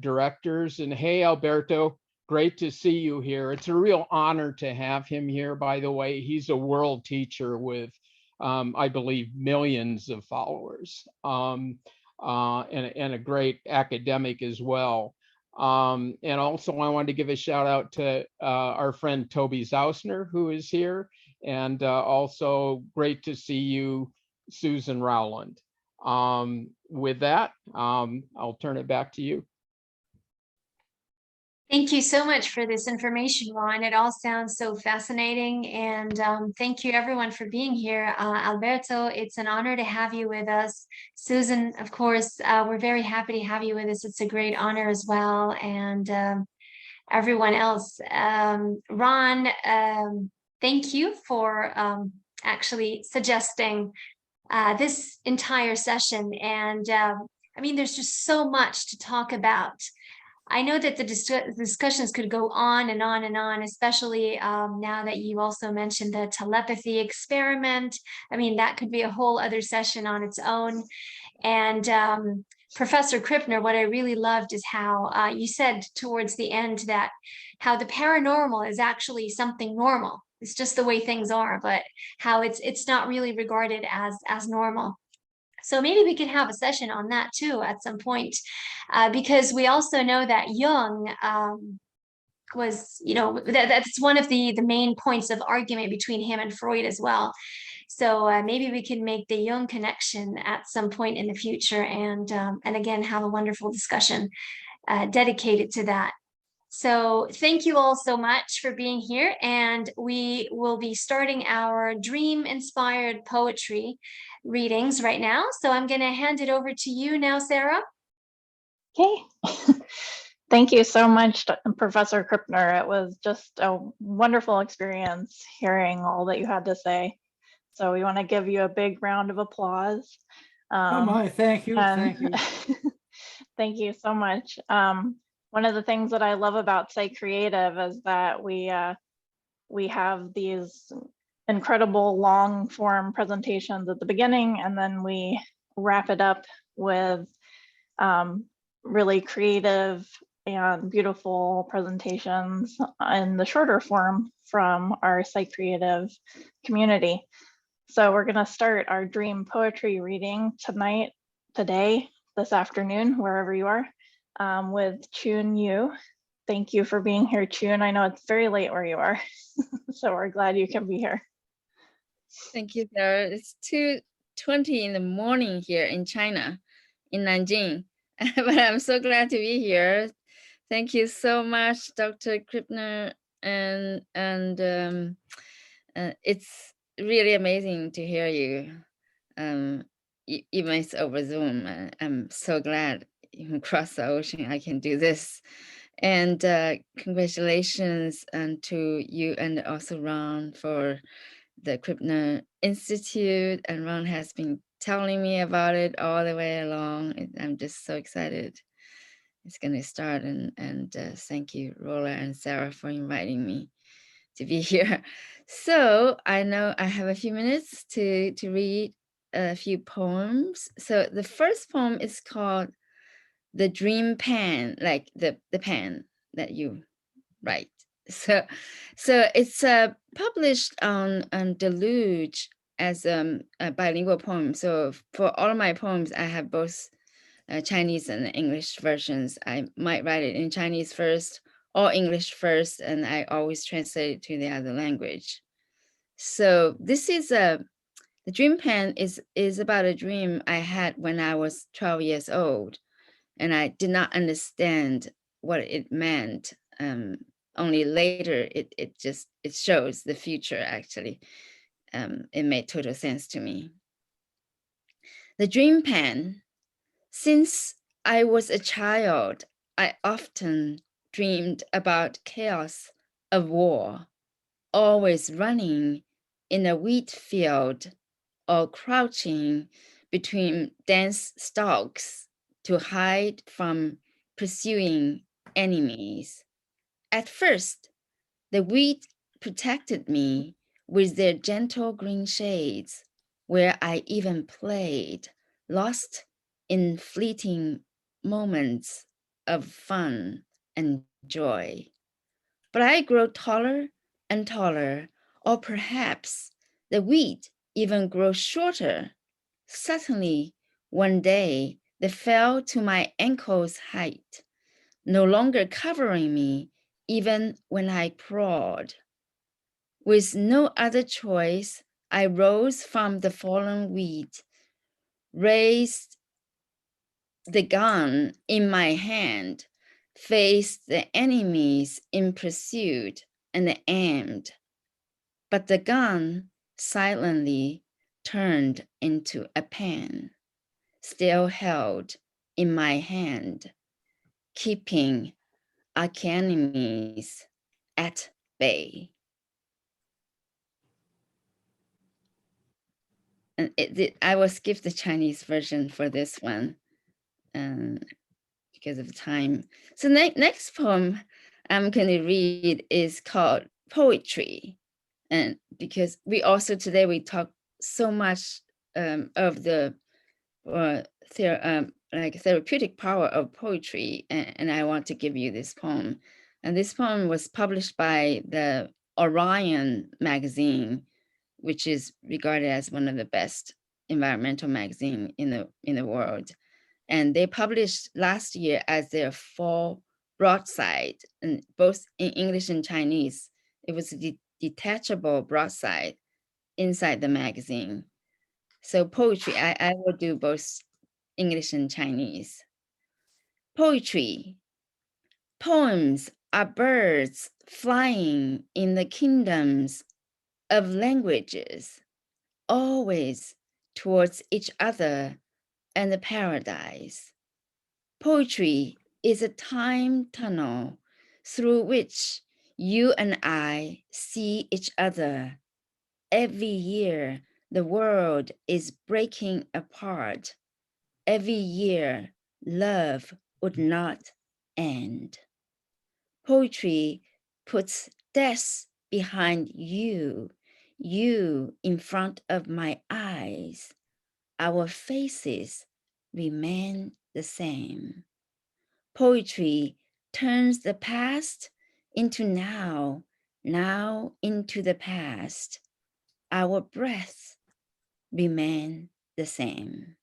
directors. And hey, Alberto, great to see you here. It's a real honor to have him here, by the way. He's a world teacher with, I believe, millions of followers, and a great academic as well. And also I wanted to give a shout out to our friend Toby Zausner, who is here, and also great to see you, Susan Rowland. With that, I'll turn it back to you. Thank you so much for this information, Ron. It all sounds so fascinating. And thank you everyone for being here. Alberto, it's an honor to have you with us. Susan, of course, we're very happy to have you with us. It's a great honor as well. And everyone else. Ron, thank you for actually suggesting this entire session. And I mean, there's just so much to talk about. I know that the discussions could go on and on and on, especially now that you also mentioned the telepathy experiment. I mean, that could be a whole other session on its own. And Professor Krippner, what I really loved is how you said towards the end that how the paranormal is actually something normal. It's just the way things are, but how it's not really regarded as normal. So maybe we could have a session on that too at some point, because we also know that Jung was, that's one of the main points of argument between him and Freud as well. So maybe we can make the Jung connection at some point in the future, and again have a wonderful discussion dedicated to that. So thank you all so much for being here, and we will be starting our dream-inspired poetry readings right now. So I'm going to hand it over to you now, Sarah. Okay. Thank you so much, Professor Krippner. It was just a wonderful experience hearing all that you had to say. So we want to give you a big round of applause. Oh my, thank you, thank you. Thank you so much. One of the things that I love about Psychreative is that we have these incredible long form presentations at the beginning, and then we wrap it up with really creative and beautiful presentations in the shorter form from our Psychreative community. So we're going to start our dream poetry reading today, this afternoon, wherever you are, with Chun Yu. Thank you for being here, Chun. I know it's very late where you are, so we're glad you can be here. Thank you, Sarah. It's 2:20 in the morning here in China, in Nanjing, but I'm so glad to be here. Thank you so much, Dr. Krippner, and it's really amazing to hear you. Even it's over Zoom. I'm so glad you can cross the ocean. I can do this, And congratulations to you and also Ron for the Krippner Institute. And Ron has been telling me about it all the way along. I'm just so excited. It's going to start. And thank you, Rolla and Sarah, for inviting me to be here. So I know I have a few minutes to read a few poems. So the first poem is called The Dream Pen, like the pen that you write. So it's published on Deluge as a bilingual poem. So for all of my poems, I have both Chinese and English versions. I might write it in Chinese first or English first, and I always translate it to the other language. So this is the Dream Pen is about a dream I had when I was 12 years old, and I did not understand what it meant. Only later it shows the future. Actually, it made total sense to me. The Dream Pen. Since I was a child, I often dreamed about chaos of war, always running in a wheat field or crouching between dense stalks to hide from pursuing enemies. At first, the wheat protected me with their gentle green shades, where I even played, lost in fleeting moments of fun and joy. But I grow taller and taller, or perhaps the wheat even grows shorter. Suddenly, one day, they fell to my ankle's height, no longer covering me even when I crawled. With no other choice, I rose from the fallen wheat, raised the gun in my hand, faced the enemies in pursuit, and aimed. But the gun silently turned into a pen, still held in my hand, keeping archenemies at bay. And I will skip the Chinese version for this one because of time. So next poem I'm going to read is called Poetry. And because we also today we talk so much of the therapeutic power of poetry, and I want to give you this poem. And this poem was published by the Orion magazine, which is regarded as one of the best environmental magazine in the world. And they published last year as their fall broadside, and both in English and Chinese. It was a detachable broadside inside the magazine. So poetry, I will do both English and Chinese. Poetry. Poems are birds flying in the kingdoms of languages, always towards each other and the paradise. Poetry is a time tunnel through which you and I see each other. Every year, the world is breaking apart. Every year, love would not end. Poetry puts death behind you, you in front of my eyes. Our faces remain the same. Poetry turns the past into now, now into the past. Our breaths remain the same.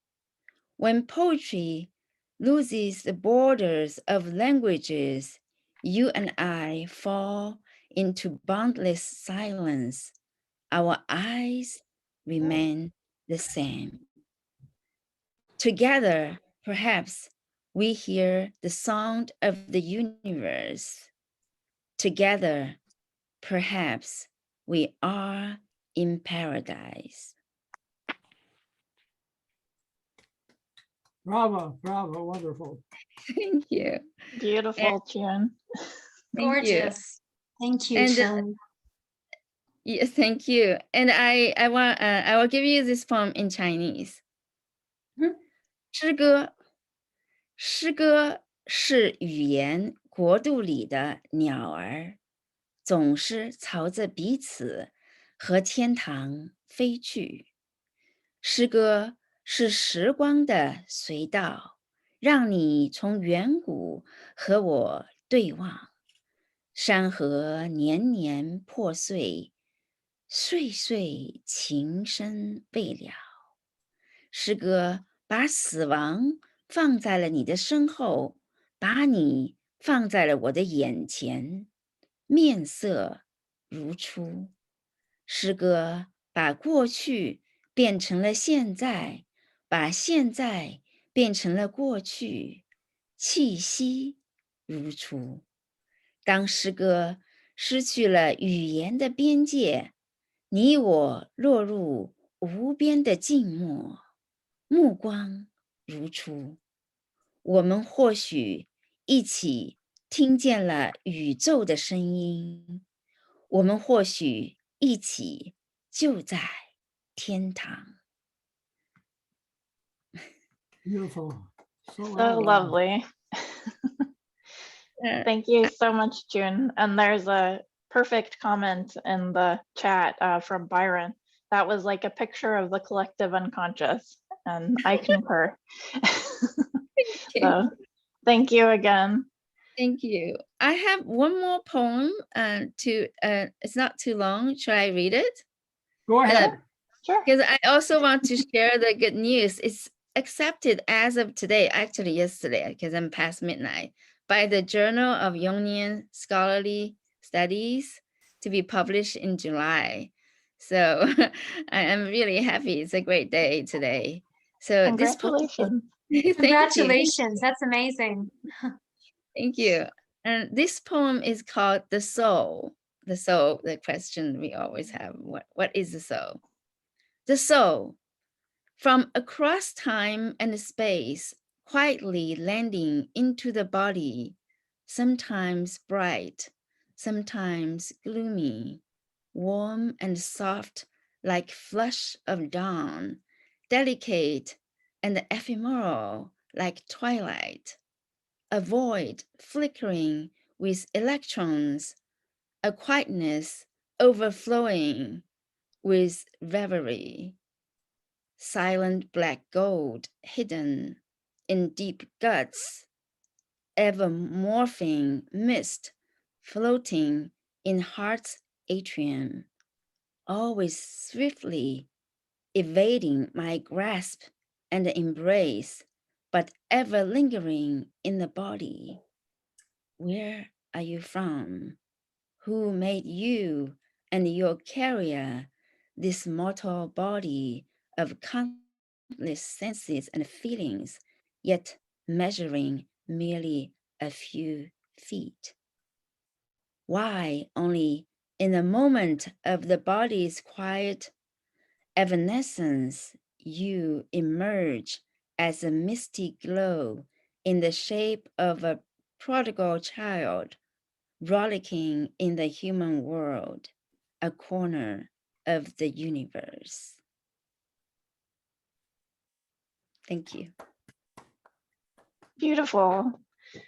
When poetry loses the borders of languages, you and I fall into boundless silence. Our eyes remain the same. Together, perhaps, we hear the sound of the universe. Together, perhaps, we are in paradise. Bravo, bravo, wonderful. Thank you. Beautiful, Chun. Thank you. Gorgeous. Thank you, And, Chun. Yes, thank you. And I will give you this poem in Chinese. 诗歌，诗歌是语言国度里的鸟儿，总是朝着彼此和天堂飞去。诗歌是时光的隧道，让你从远古和我对望。山河年年破碎，岁岁情深未了。诗歌把死亡放在了你的身后，把你放在了我的眼前，面色如初。诗歌把过去变成了现在，把现在变成了过去，气息如初。当诗歌失去了语言的边界，你我落入无边的静默，目光如初。我们或许一起听见了宇宙的声音，我们或许一起就在天堂。 Beautiful. So So lovely. Thank you so much, Chun. And there's a perfect comment in the chat from Byron. That was like a picture of the collective unconscious, and I concur. So, thank you again. Thank you. I have one more poem it's not too long. Should I read it? Go ahead. Sure. Because I also want to share the good news. It's accepted as of today, actually yesterday, because I'm past midnight, by the Journal of Jungian Scholarly Studies to be published in July. So I am really happy. It's a great day today. So this poem, Congratulations. thank you. Congratulations. That's amazing. Thank you. And this poem is called The Soul. The soul, the question we always have, what is the soul? The soul, from across time and space, quietly landing into the body, sometimes bright, sometimes gloomy, warm and soft like flush of dawn, delicate and ephemeral like twilight, a void flickering with electrons, a quietness overflowing with reverie, silent black gold hidden in deep guts, ever morphing mist floating in heart's atrium, always swiftly evading my grasp and embrace, but ever lingering in the body. Where are you from? Who made you and your carrier, this mortal body of countless senses and feelings, yet measuring merely a few feet? Why only in the moment of the body's quiet evanescence you emerge as a misty glow in the shape of a prodigal child rollicking in the human world, a corner of the universe. Thank you. Beautiful.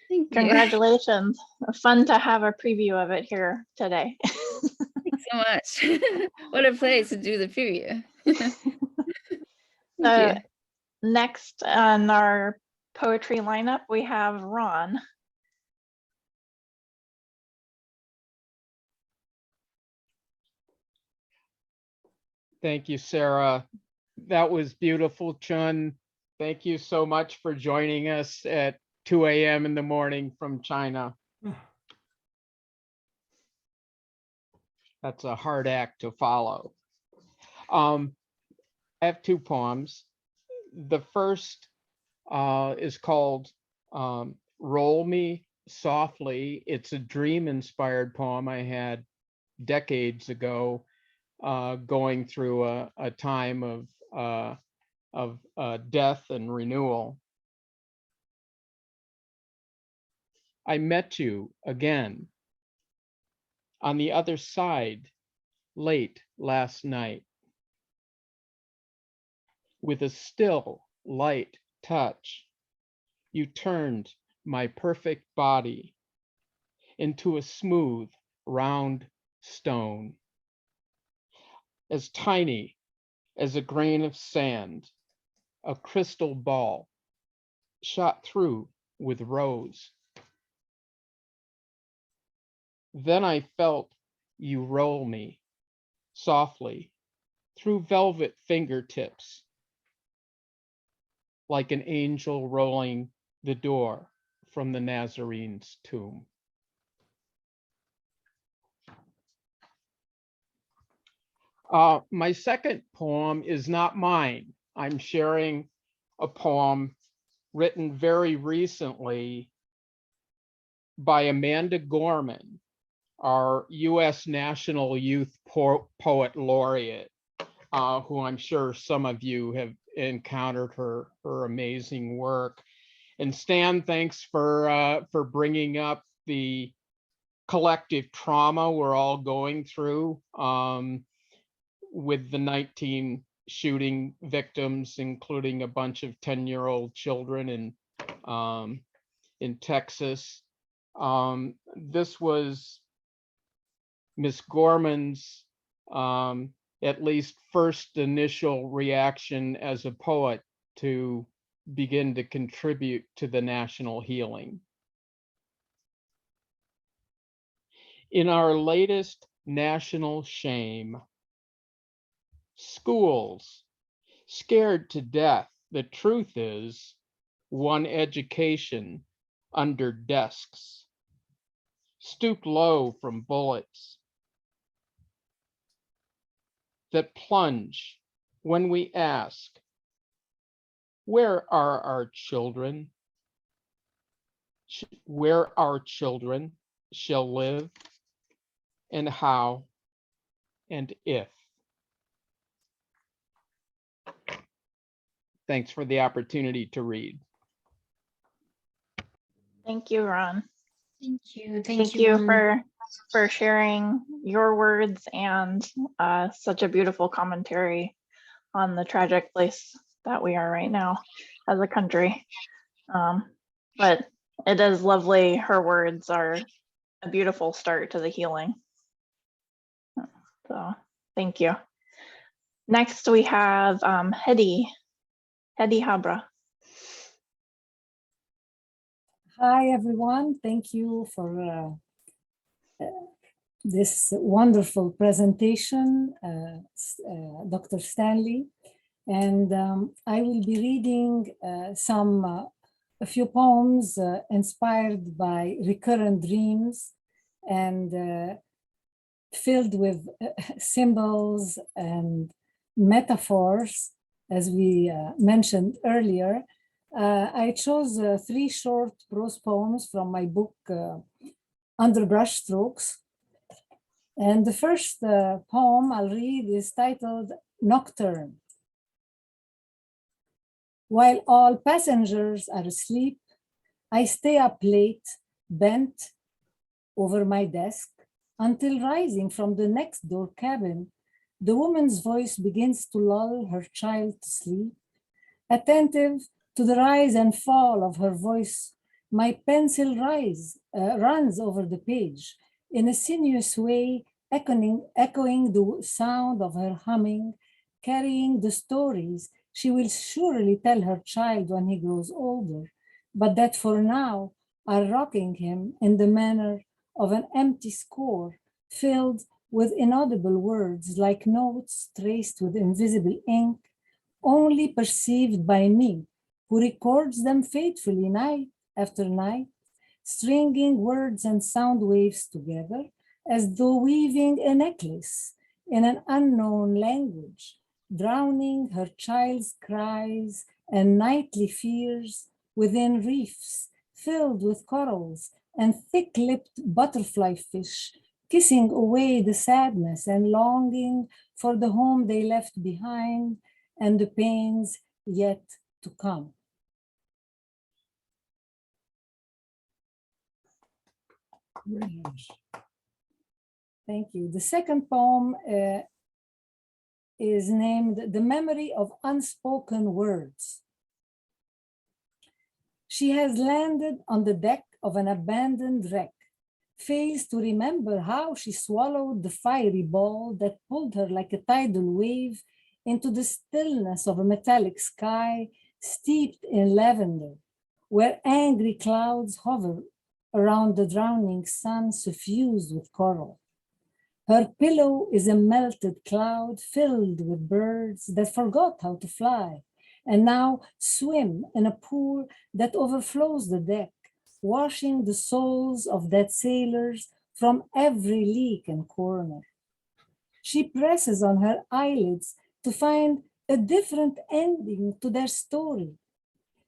Thank you. Congratulations. Fun to have a preview of it here today. Thanks so much. What a place to do the preview. So next on our poetry lineup, we have Ron. Thank you, Sarah. That was beautiful, Chun. Thank you so much for joining us at 2 a.m. in the morning from China. That's a hard act to follow. I have two poems. The first is called Roll Me Softly. It's a dream-inspired poem I had decades ago, going through a time of death and renewal. I met you again on the other side late last night. With a still, light touch, you turned my perfect body into a smooth, round stone, as tiny as a grain of sand, a crystal ball shot through with rose. Then I felt you roll me softly through velvet fingertips, like an angel rolling the door from the Nazarene's tomb. My second poem is not mine. I'm sharing a poem written very recently by Amanda Gorman, our US National Youth Poet Laureate, who I'm sure some of you have encountered her amazing work. And Stan, thanks for bringing up the collective trauma we're all going through with the 19 shooting victims, including a bunch of 10-year-old children in Texas. This was Miss Gorman's at least first initial reaction as a poet to begin to contribute to the national healing. In our latest national shame, schools scared to death. The truth is, one education under desks, stooped low from bullets that plunge when we ask, where are our children? Where our children shall live, and how, and if. Thanks for the opportunity to read. Thank you, Ron. Thank you. Thank you Ron. for sharing your words and such a beautiful commentary on the tragic place that we are right now as a country. But it is lovely. Her words are a beautiful start to the healing. So thank you. Next we have Hedy Habra. Hi, everyone. Thank you for this wonderful presentation, Dr. Stanley. And I will be reading a few poems inspired by recurrent dreams and filled with symbols and metaphors, as we mentioned earlier. I chose 3 short prose poems from my book, Under Brushstrokes. And the first poem I'll read is titled Nocturne. While all passengers are asleep, I stay up late, bent over my desk, until rising from the next door cabin, the woman's voice begins to lull her child to sleep. Attentive to the rise and fall of her voice, my pencil runs over the page in a sinuous way, echoing the sound of her humming, carrying the stories she will surely tell her child when he grows older, but that for now are rocking him in the manner of an empty score filled with inaudible words like notes traced with invisible ink, only perceived by me, who records them faithfully night after night, stringing words and sound waves together as though weaving a necklace in an unknown language, drowning her child's cries and nightly fears within reefs filled with corals and thick-lipped butterfly fish, kissing away the sadness and longing for the home they left behind and the pains yet to come. Very nice. Thank you. The second poem is named The Memory of Unspoken Words. She has landed on the deck of an abandoned wreck, fails to remember how she swallowed the fiery ball that pulled her like a tidal wave into the stillness of a metallic sky steeped in lavender, where angry clouds hover around the drowning sun suffused with coral. Her pillow is a melted cloud filled with birds that forgot how to fly and now swim in a pool that overflows the deck, washing the souls of dead sailors from every leak and corner. She presses on her eyelids to find a different ending to their story,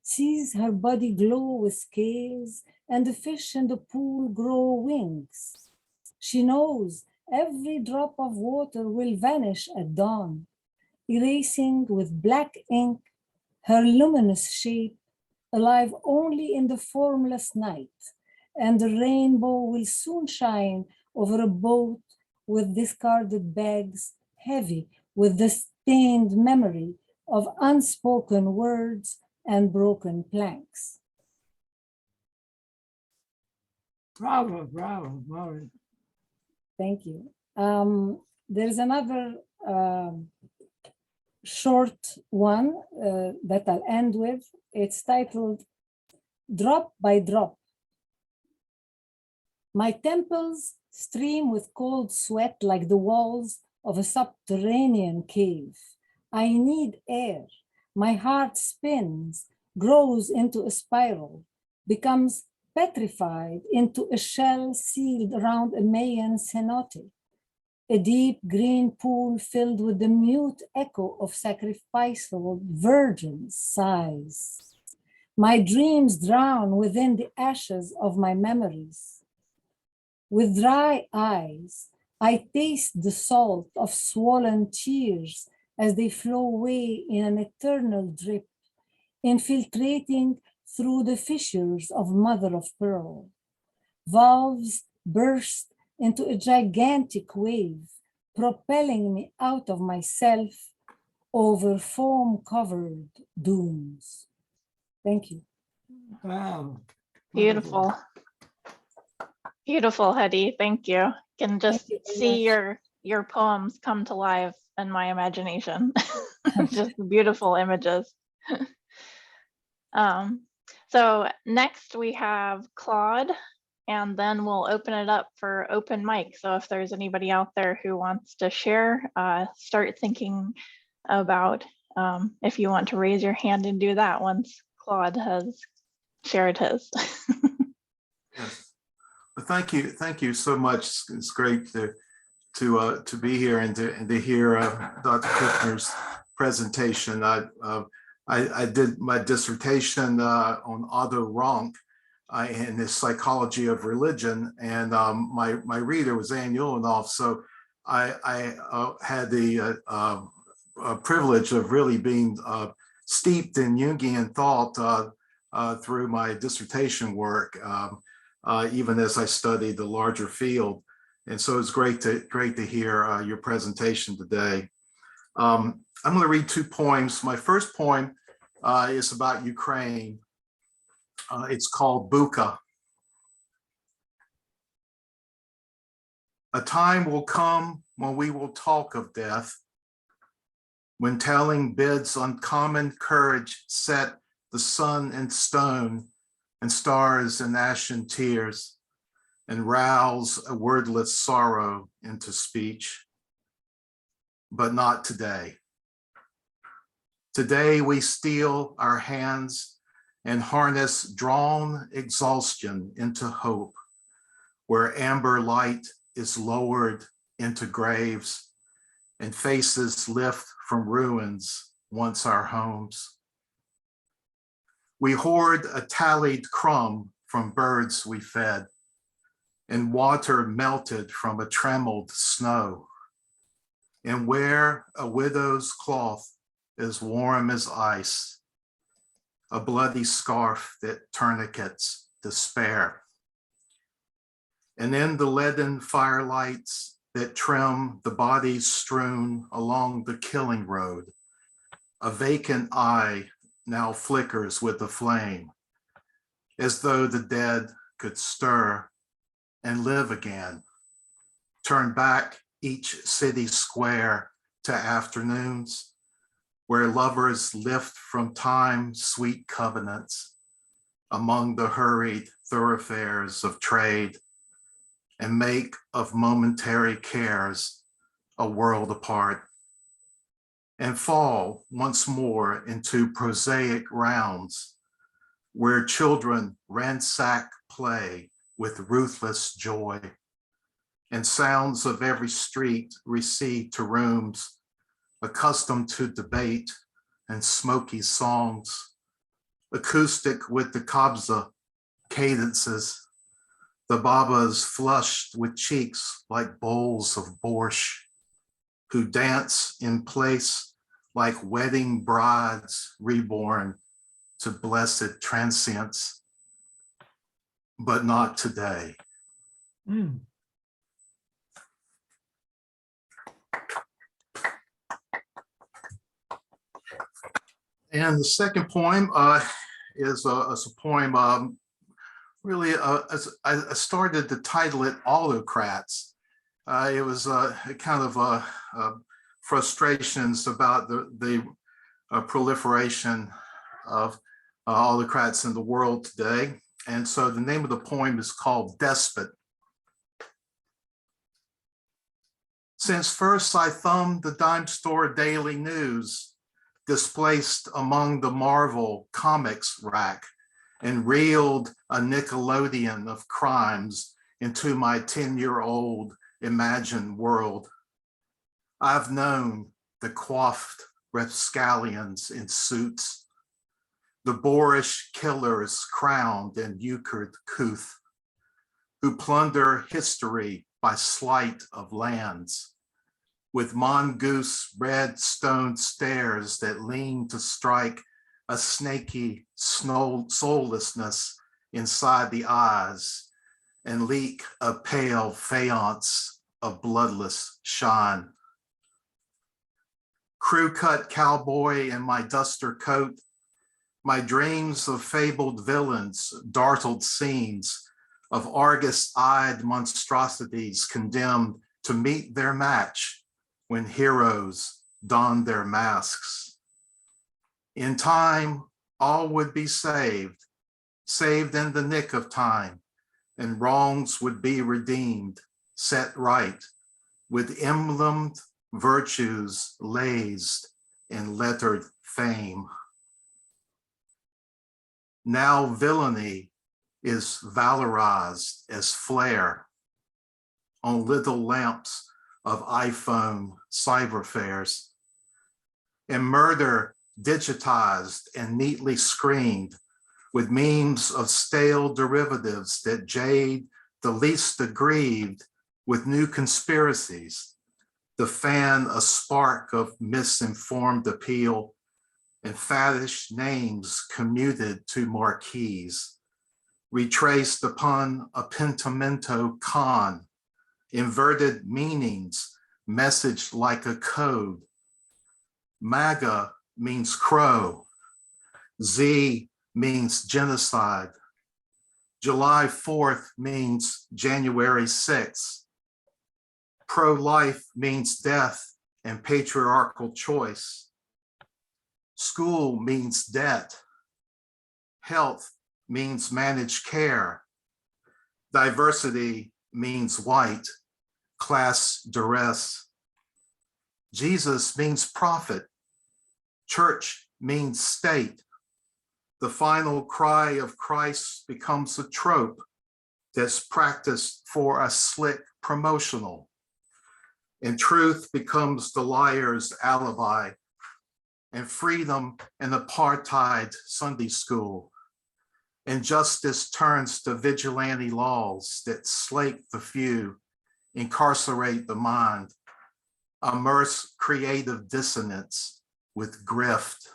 sees her body glow with scales and the fish in the pool grow wings. She knows every drop of water will vanish at dawn, erasing with black ink her luminous shape, alive only in the formless night, and the rainbow will soon shine over a boat with discarded bags, heavy with the stained memory of unspoken words and broken planks. Bravo, bravo, bravo. Thank you. There's another short one that I'll end with. It's titled Drop by Drop. My temples stream with cold sweat like the walls of a subterranean cave. I need air. My heart spins, grows into a spiral, becomes petrified into a shell sealed around a Mayan cenote, a deep green pool filled with the mute echo of sacrificial virgins' sighs. My dreams drown within the ashes of my memories. With dry eyes, I taste the salt of swollen tears as they flow away in an eternal drip, infiltrating through the fissures of mother of pearl. Valves burst into a gigantic wave, propelling me out of myself over foam-covered dunes. Thank you. Wow. Beautiful. Beautiful, Hedy. Thank you. Can just you very see much. your poems come to life in my imagination. Just beautiful images. So next we have Claude, and then we'll open it up for open mic. So if there's anybody out there who wants to share, start thinking about if you want to raise your hand and do that once Claude has shared his. Yes. Well, thank you so much. It's great to be here and to hear Dr. Krippner's presentation. I did my dissertation on Otto Rank in the psychology of religion, and my reader was Anne Ulanoff. So I had the privilege of really being steeped in Jungian thought through my dissertation work, even as I studied the larger field. And so it's great to hear your presentation today. I'm going to read two poems. My first poem is about Ukraine. It's called Buka. A time will come when we will talk of death, when telling bids uncommon courage set the sun in stone and stars in ashen tears, and rouse a wordless sorrow into speech. But not today. Today we steel our hands and harness drawn exhaustion into hope, where amber light is lowered into graves and faces lift from ruins once our homes. We hoard a tallied crumb from birds we fed, and water melted from a trembled snow, and wear a widow's cloth as warm as ice, a bloody scarf that tourniquets despair. And in the leaden firelights that trim the bodies strewn along the killing road, a vacant eye now flickers with the flame, as though the dead could stir and live again. Turn back each city square to afternoons, where lovers lift from time sweet covenants among the hurried thoroughfares of trade, and make of momentary cares a world apart, and fall once more into prosaic rounds where children ransack play with ruthless joy, and sounds of every street recede to rooms accustomed to debate and smoky songs, acoustic with the kabza cadences, the babas flushed with cheeks like bowls of borscht, who dance in place like wedding brides reborn to blessed transience, but not today. Mm. And the second poem is a poem really, I started to title it Autocrats. It was kind of frustrations about the proliferation of autocrats in the world today. And so the name of the poem is called Despot. Since first I thumbed the dime store daily news, displaced among the Marvel comics rack, and reeled a Nickelodeon of crimes into my 10-year-old imagined world, I've known the coiffed rapscallions in suits, the boorish killers crowned in euchred couth, who plunder history by sleight of lands, with mongoose red stone stairs that lean to strike a snaky soullessness inside the eyes and leak a pale faience of bloodless shine. Crew-cut cowboy in my duster coat, my dreams of fabled villains, dartled scenes of Argus-eyed monstrosities condemned to meet their match when heroes donned their masks. In time, all would be saved in the nick of time, and wrongs would be redeemed, set right, with emblemed virtues lazed in lettered fame. Now villainy is valorized as flare on little lamps of iPhone cyber fares, and murder digitized and neatly screened with memes of stale derivatives that jade the least aggrieved with new conspiracies, to fan a spark of misinformed appeal and faddish names commuted to marquees, retraced upon a pentimento con, inverted meanings messaged like a code. MAGA means crow, Z means genocide, July 4th means January 6th, pro-life means death and patriarchal choice, school means debt, health means managed care, diversity means white, class duress, Jesus means prophet, church means state. The final cry of Christ becomes a trope that's practiced for a slick promotional, and truth becomes the liar's alibi, and freedom an apartheid Sunday school, and justice turns to vigilante laws that slake the few, incarcerate the mind, immerse creative dissonance with grift.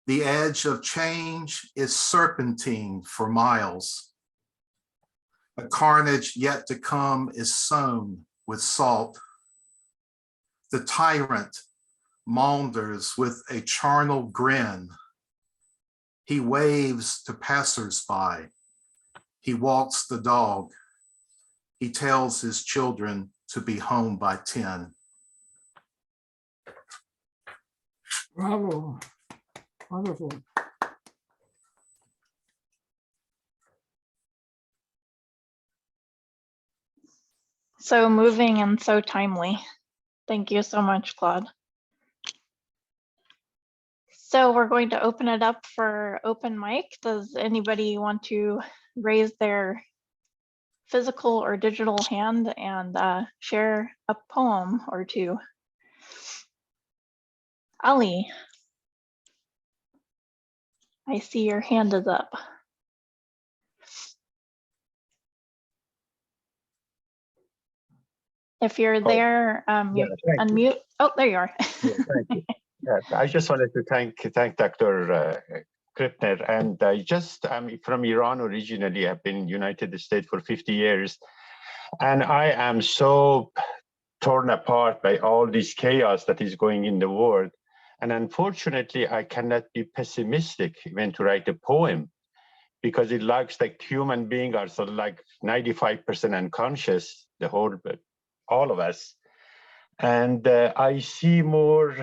The edge of change is serpentine for miles. The carnage yet to come is sown with salt. The tyrant maunders with a charnel grin. He waves to passers-by. He walks the dog. He tells his children to be home by 10. Bravo. Wonderful. So moving and so timely. Thank you so much, Claude. So we're going to open it up for open mic. Does anybody want to raise their physical or digital hand and share a poem or two? Ali, I see your hand is up. If you're there, you unmute. Oh, there you are. Yeah, thank you. Yes, I just wanted to thank Dr. Krippner, and I'm from Iran originally. I've been in the United States for 50 years, and I am so torn apart by all this chaos that is going in the world. And unfortunately, I cannot be pessimistic even to write a poem, because it looks like human beings are sort of like 95% unconscious, all of us. And I see more,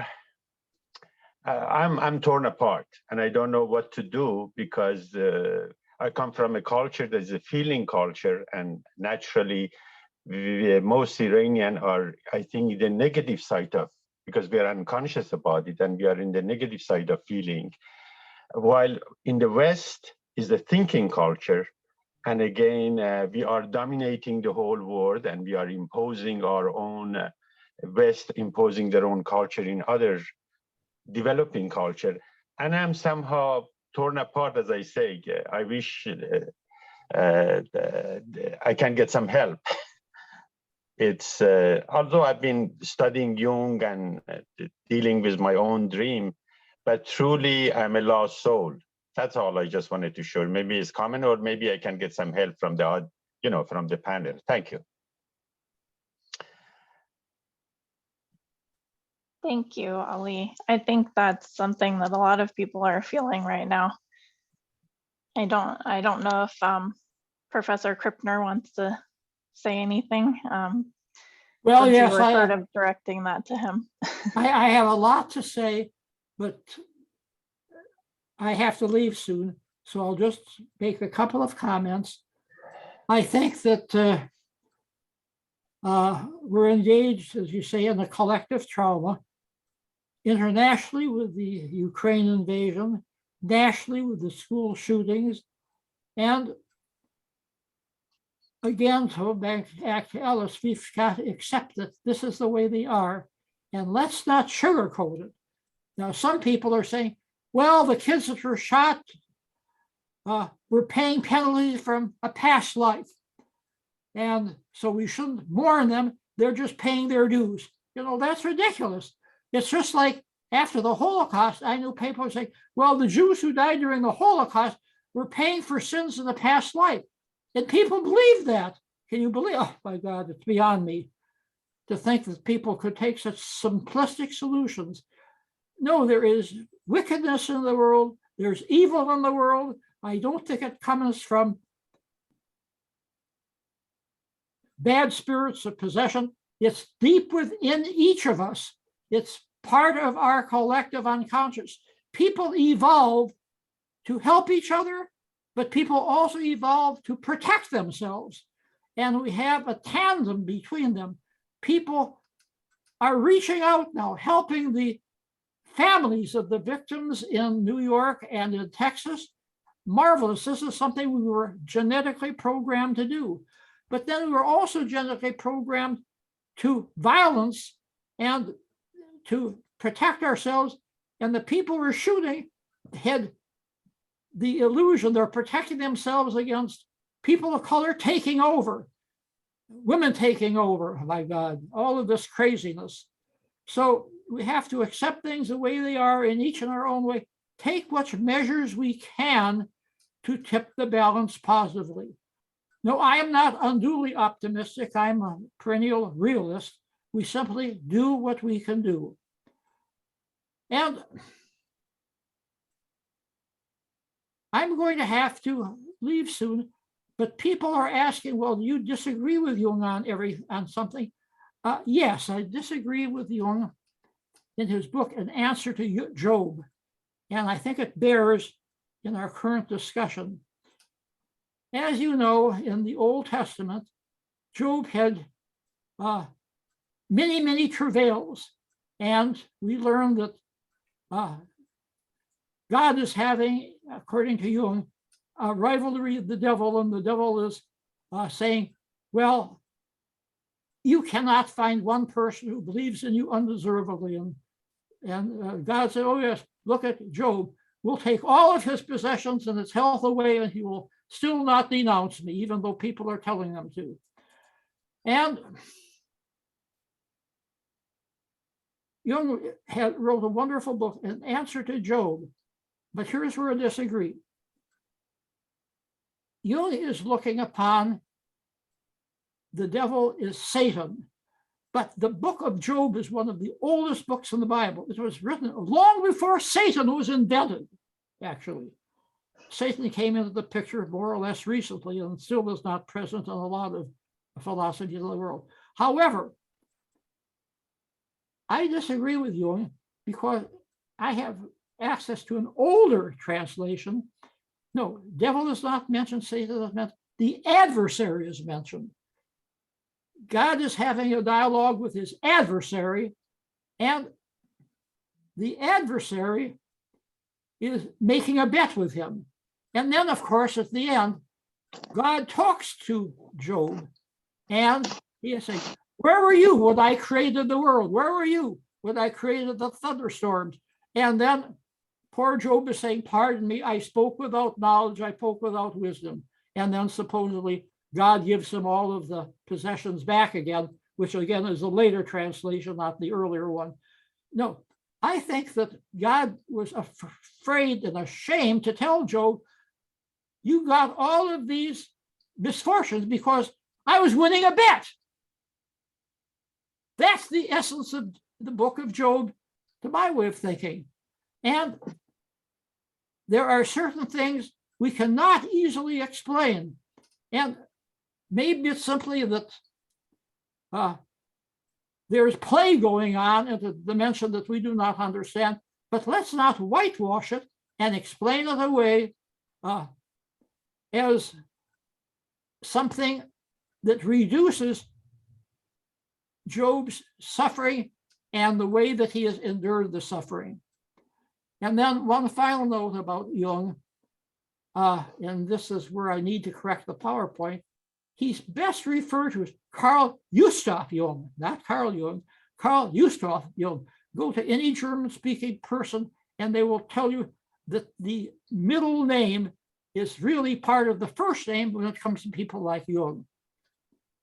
I'm torn apart, and I don't know what to do, because I come from a culture that is a feeling culture, and naturally, most Iranian are, I think, the negative side of, because we are unconscious about it, and we are in the negative side of feeling. While in the West is the thinking culture, and again, we are dominating the whole world, and we are imposing our own, West imposing their own culture in other developing culture. And I'm somehow torn apart, as I say. I wish I can get some help. It's, although I've been studying Jung and dealing with my own dream, but truly I'm a lost soul. That's all I just wanted to show. Maybe it's common, or maybe I can get some help from the, from the panel. Thank you. Thank you, Ali. I think that's something that a lot of people are feeling right now. I don't know if Professor Krippner wants to say anything. Well, yes, we're sort of directing that to him. I have a lot to say, but I have to leave soon, so I'll just make a couple of comments. I think that we're engaged, as you say, in a collective trauma, internationally with the Ukraine invasion, nationally with the school shootings, and again, to back to Ellis, we've got to accept that this is the way they are, and let's not sugarcoat it. Now, some people are saying, well, the kids that were shot were paying penalties from a past life, and so we shouldn't mourn them. They're just paying their dues. That's ridiculous. It's just like after the Holocaust, I knew people saying, well, the Jews who died during the Holocaust were paying for sins in the past life. And people believe that. Can you believe? Oh my God, it's beyond me to think that people could take such simplistic solutions. No, there is wickedness in the world. There's evil in the world. I don't think it comes from bad spirits of possession. It's deep within each of us. It's part of our collective unconscious. People evolve to help each other, but people also evolve to protect themselves. And we have a tandem between them. People are reaching out now, helping the families of the victims in New York and in Texas. Marvelous. This is something we were genetically programmed to do. But then we were also genetically programmed to violence and to protect ourselves. And the people we're shooting had the illusion they're protecting themselves against people of color taking over, women taking over. Oh my God, all of this craziness. So we have to accept things the way they are, in each in our own way, take what measures we can to tip the balance positively. No, I am not unduly optimistic. I'm a perennial realist. We simply do what we can do. And I'm going to have to leave soon, but people are asking, well, do you disagree with Jung on something? Yes, I disagree with Jung in his book, An Answer to Job. And I think it bears in our current discussion. As you know, in the Old Testament, Job had many, many travails. And we learn that God is having, according to Jung, a rivalry with the devil, and the devil is saying, well, you cannot find one person who believes in you undeservedly. And God said, oh yes, look at Job. We'll take all of his possessions and his health away, and he will still not denounce me, even though people are telling him to. And Jung wrote a wonderful book, An Answer to Job. But here's where I disagree. Jung is looking upon the devil as Satan, but the book of Job is one of the oldest books in the Bible. It was written long before Satan was invented, actually. Satan came into the picture more or less recently and still is not present in a lot of philosophies of the world. However, I disagree with Jung because I have access to an older translation. No, devil is not mentioned, Satan is mentioned, the adversary is mentioned. God is having a dialogue with his adversary, and the adversary is making a bet with him. And then, of course, at the end, God talks to Job, and he is saying, where were you when I created the world? Where were you when I created the thunderstorms? And then poor Job is saying, pardon me, I spoke without knowledge, I spoke without wisdom. And then supposedly God gives him all of the possessions back again, which again is a later translation, not the earlier one. No, I think that God was afraid and ashamed to tell Job, you got all of these misfortunes because I was winning a bet. That's the essence of the book of Job, to my way of thinking. And there are certain things we cannot easily explain. And maybe it's simply that there's play going on in a dimension that we do not understand, but let's not whitewash it and explain it away as something that reduces Job's suffering and the way that he has endured the suffering. And then one final note about Jung, and this is where I need to correct the PowerPoint. He's best referred to as Carl Gustav Jung, not Carl Jung, Carl Gustav Jung. Go to any German-speaking person and they will tell you that the middle name is really part of the first name when it comes to people like Jung.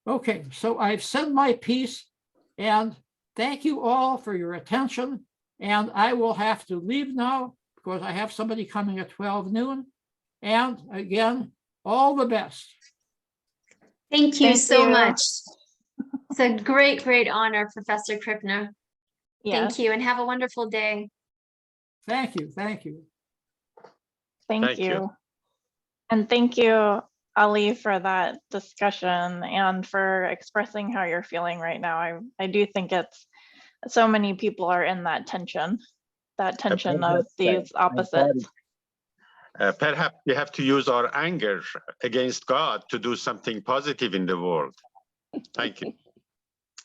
Okay, so I've said my piece, and thank you all for your attention. And I will have to leave now because I have somebody coming at 12 noon. And again, all the best. Thank you so much. It's a great, great honor, Professor Krippner. Thank you, and have a wonderful day. Thank you. Thank you. Thank you. And thank you, Ali, for that discussion and for expressing how you're feeling right now. I do think it's so many people are in that tension of these opposites. Perhaps we have to use our anger against God to do something positive in the world. Thank you.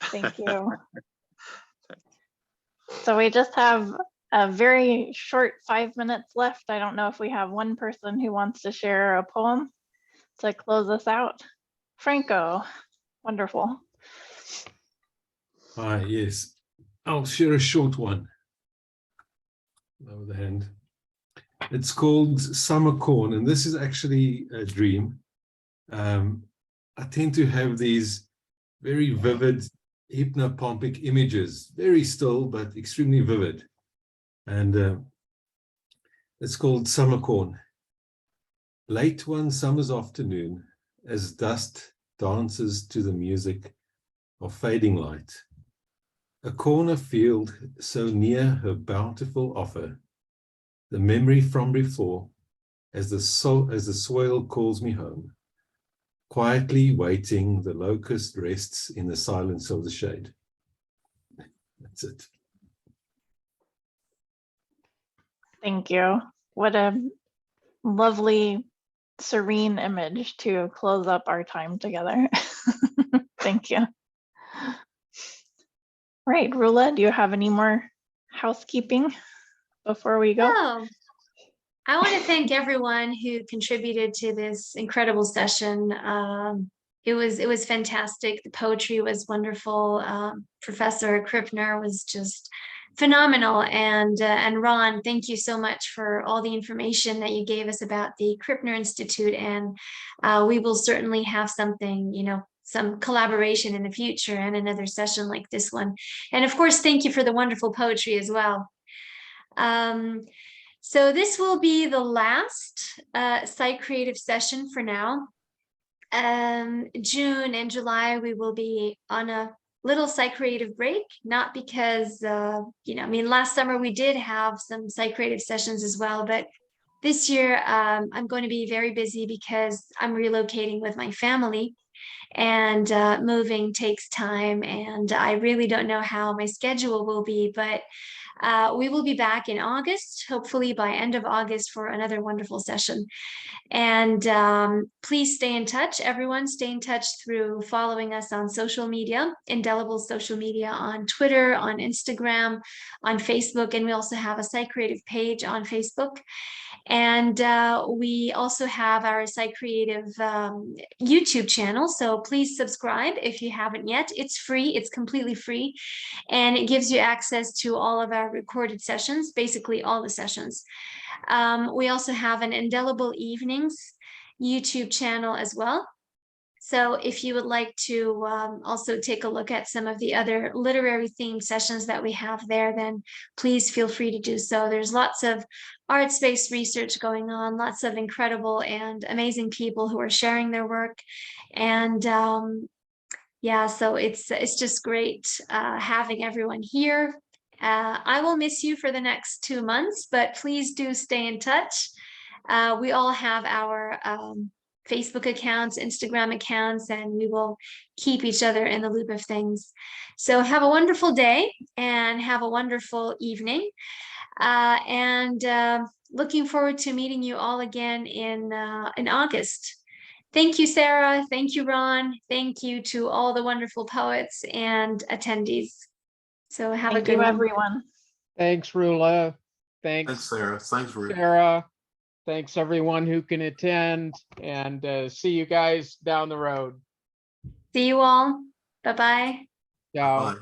Thank you. So we just have a very short 5 minutes left. I don't know if we have one person who wants to share a poem to close us out. Franco, wonderful. Yes, I'll share a short one. Lower the hand. It's called Summer Corn, and this is actually a dream. I tend to have these very vivid hypnopompic images, very still, but extremely vivid. And it's called Summer Corn. Late one summer's afternoon, as dust dances to the music of fading light. A corner field so near her bountiful offer, the memory from before, as the soil calls me home. Quietly waiting, the locust rests in the silence of the shade. That's it. Thank you. What a lovely, serene image to close up our time together. Thank you. Right, Rula, do you have any more housekeeping before we go? Oh, I want to thank everyone who contributed to this incredible session. It was fantastic. The poetry was wonderful. Professor Krippner was just phenomenal. And Ron, thank you so much for all the information that you gave us about the Krippner Institute. And we will certainly have something, some collaboration in the future and another session like this one. And of course, thank you for the wonderful poetry as well. So this will be the last Psychreative session for now. June and July, we will be on a little Psychreative break, not because, last summer we did have some Psychreative sessions as well, but this year I'm going to be very busy because I'm relocating with my family, and moving takes time, and I really don't know how my schedule will be, but we will be back in August, hopefully by end of August, for another wonderful session. And please stay in touch. Everyone stay in touch through following us on social media, indelible social media, on Twitter, on Instagram, on Facebook. And we also have a Psychreative page on Facebook. And we also have our Psychreative YouTube channel. So please subscribe if you haven't yet. It's free. It's completely free. And it gives you access to all of our recorded sessions, basically all the sessions. We also have an Indelible Evenings YouTube channel as well. So if you would like to also take a look at some of the other literary themed sessions that we have there, then please feel free to do so. There's lots of arts-based research going on, lots of incredible and amazing people who are sharing their work. And yeah, so it's just great having everyone here. I will miss you for the next 2 months, but please do stay in touch. We all have our Facebook accounts, Instagram accounts, and we will keep each other in the loop of things. So have a wonderful day and have a wonderful evening. And looking forward to meeting you all again in August. Thank you, Sarah. Thank you, Ron. Thank you to all the wonderful poets and attendees. So have a good one. Thank you, everyone. Thanks, Rula. Thanks, Sarah. Thanks, Ruth. Sarah. Thanks, everyone who can attend, and see you guys down the road. See you all. Bye-bye. Ciao. Bye.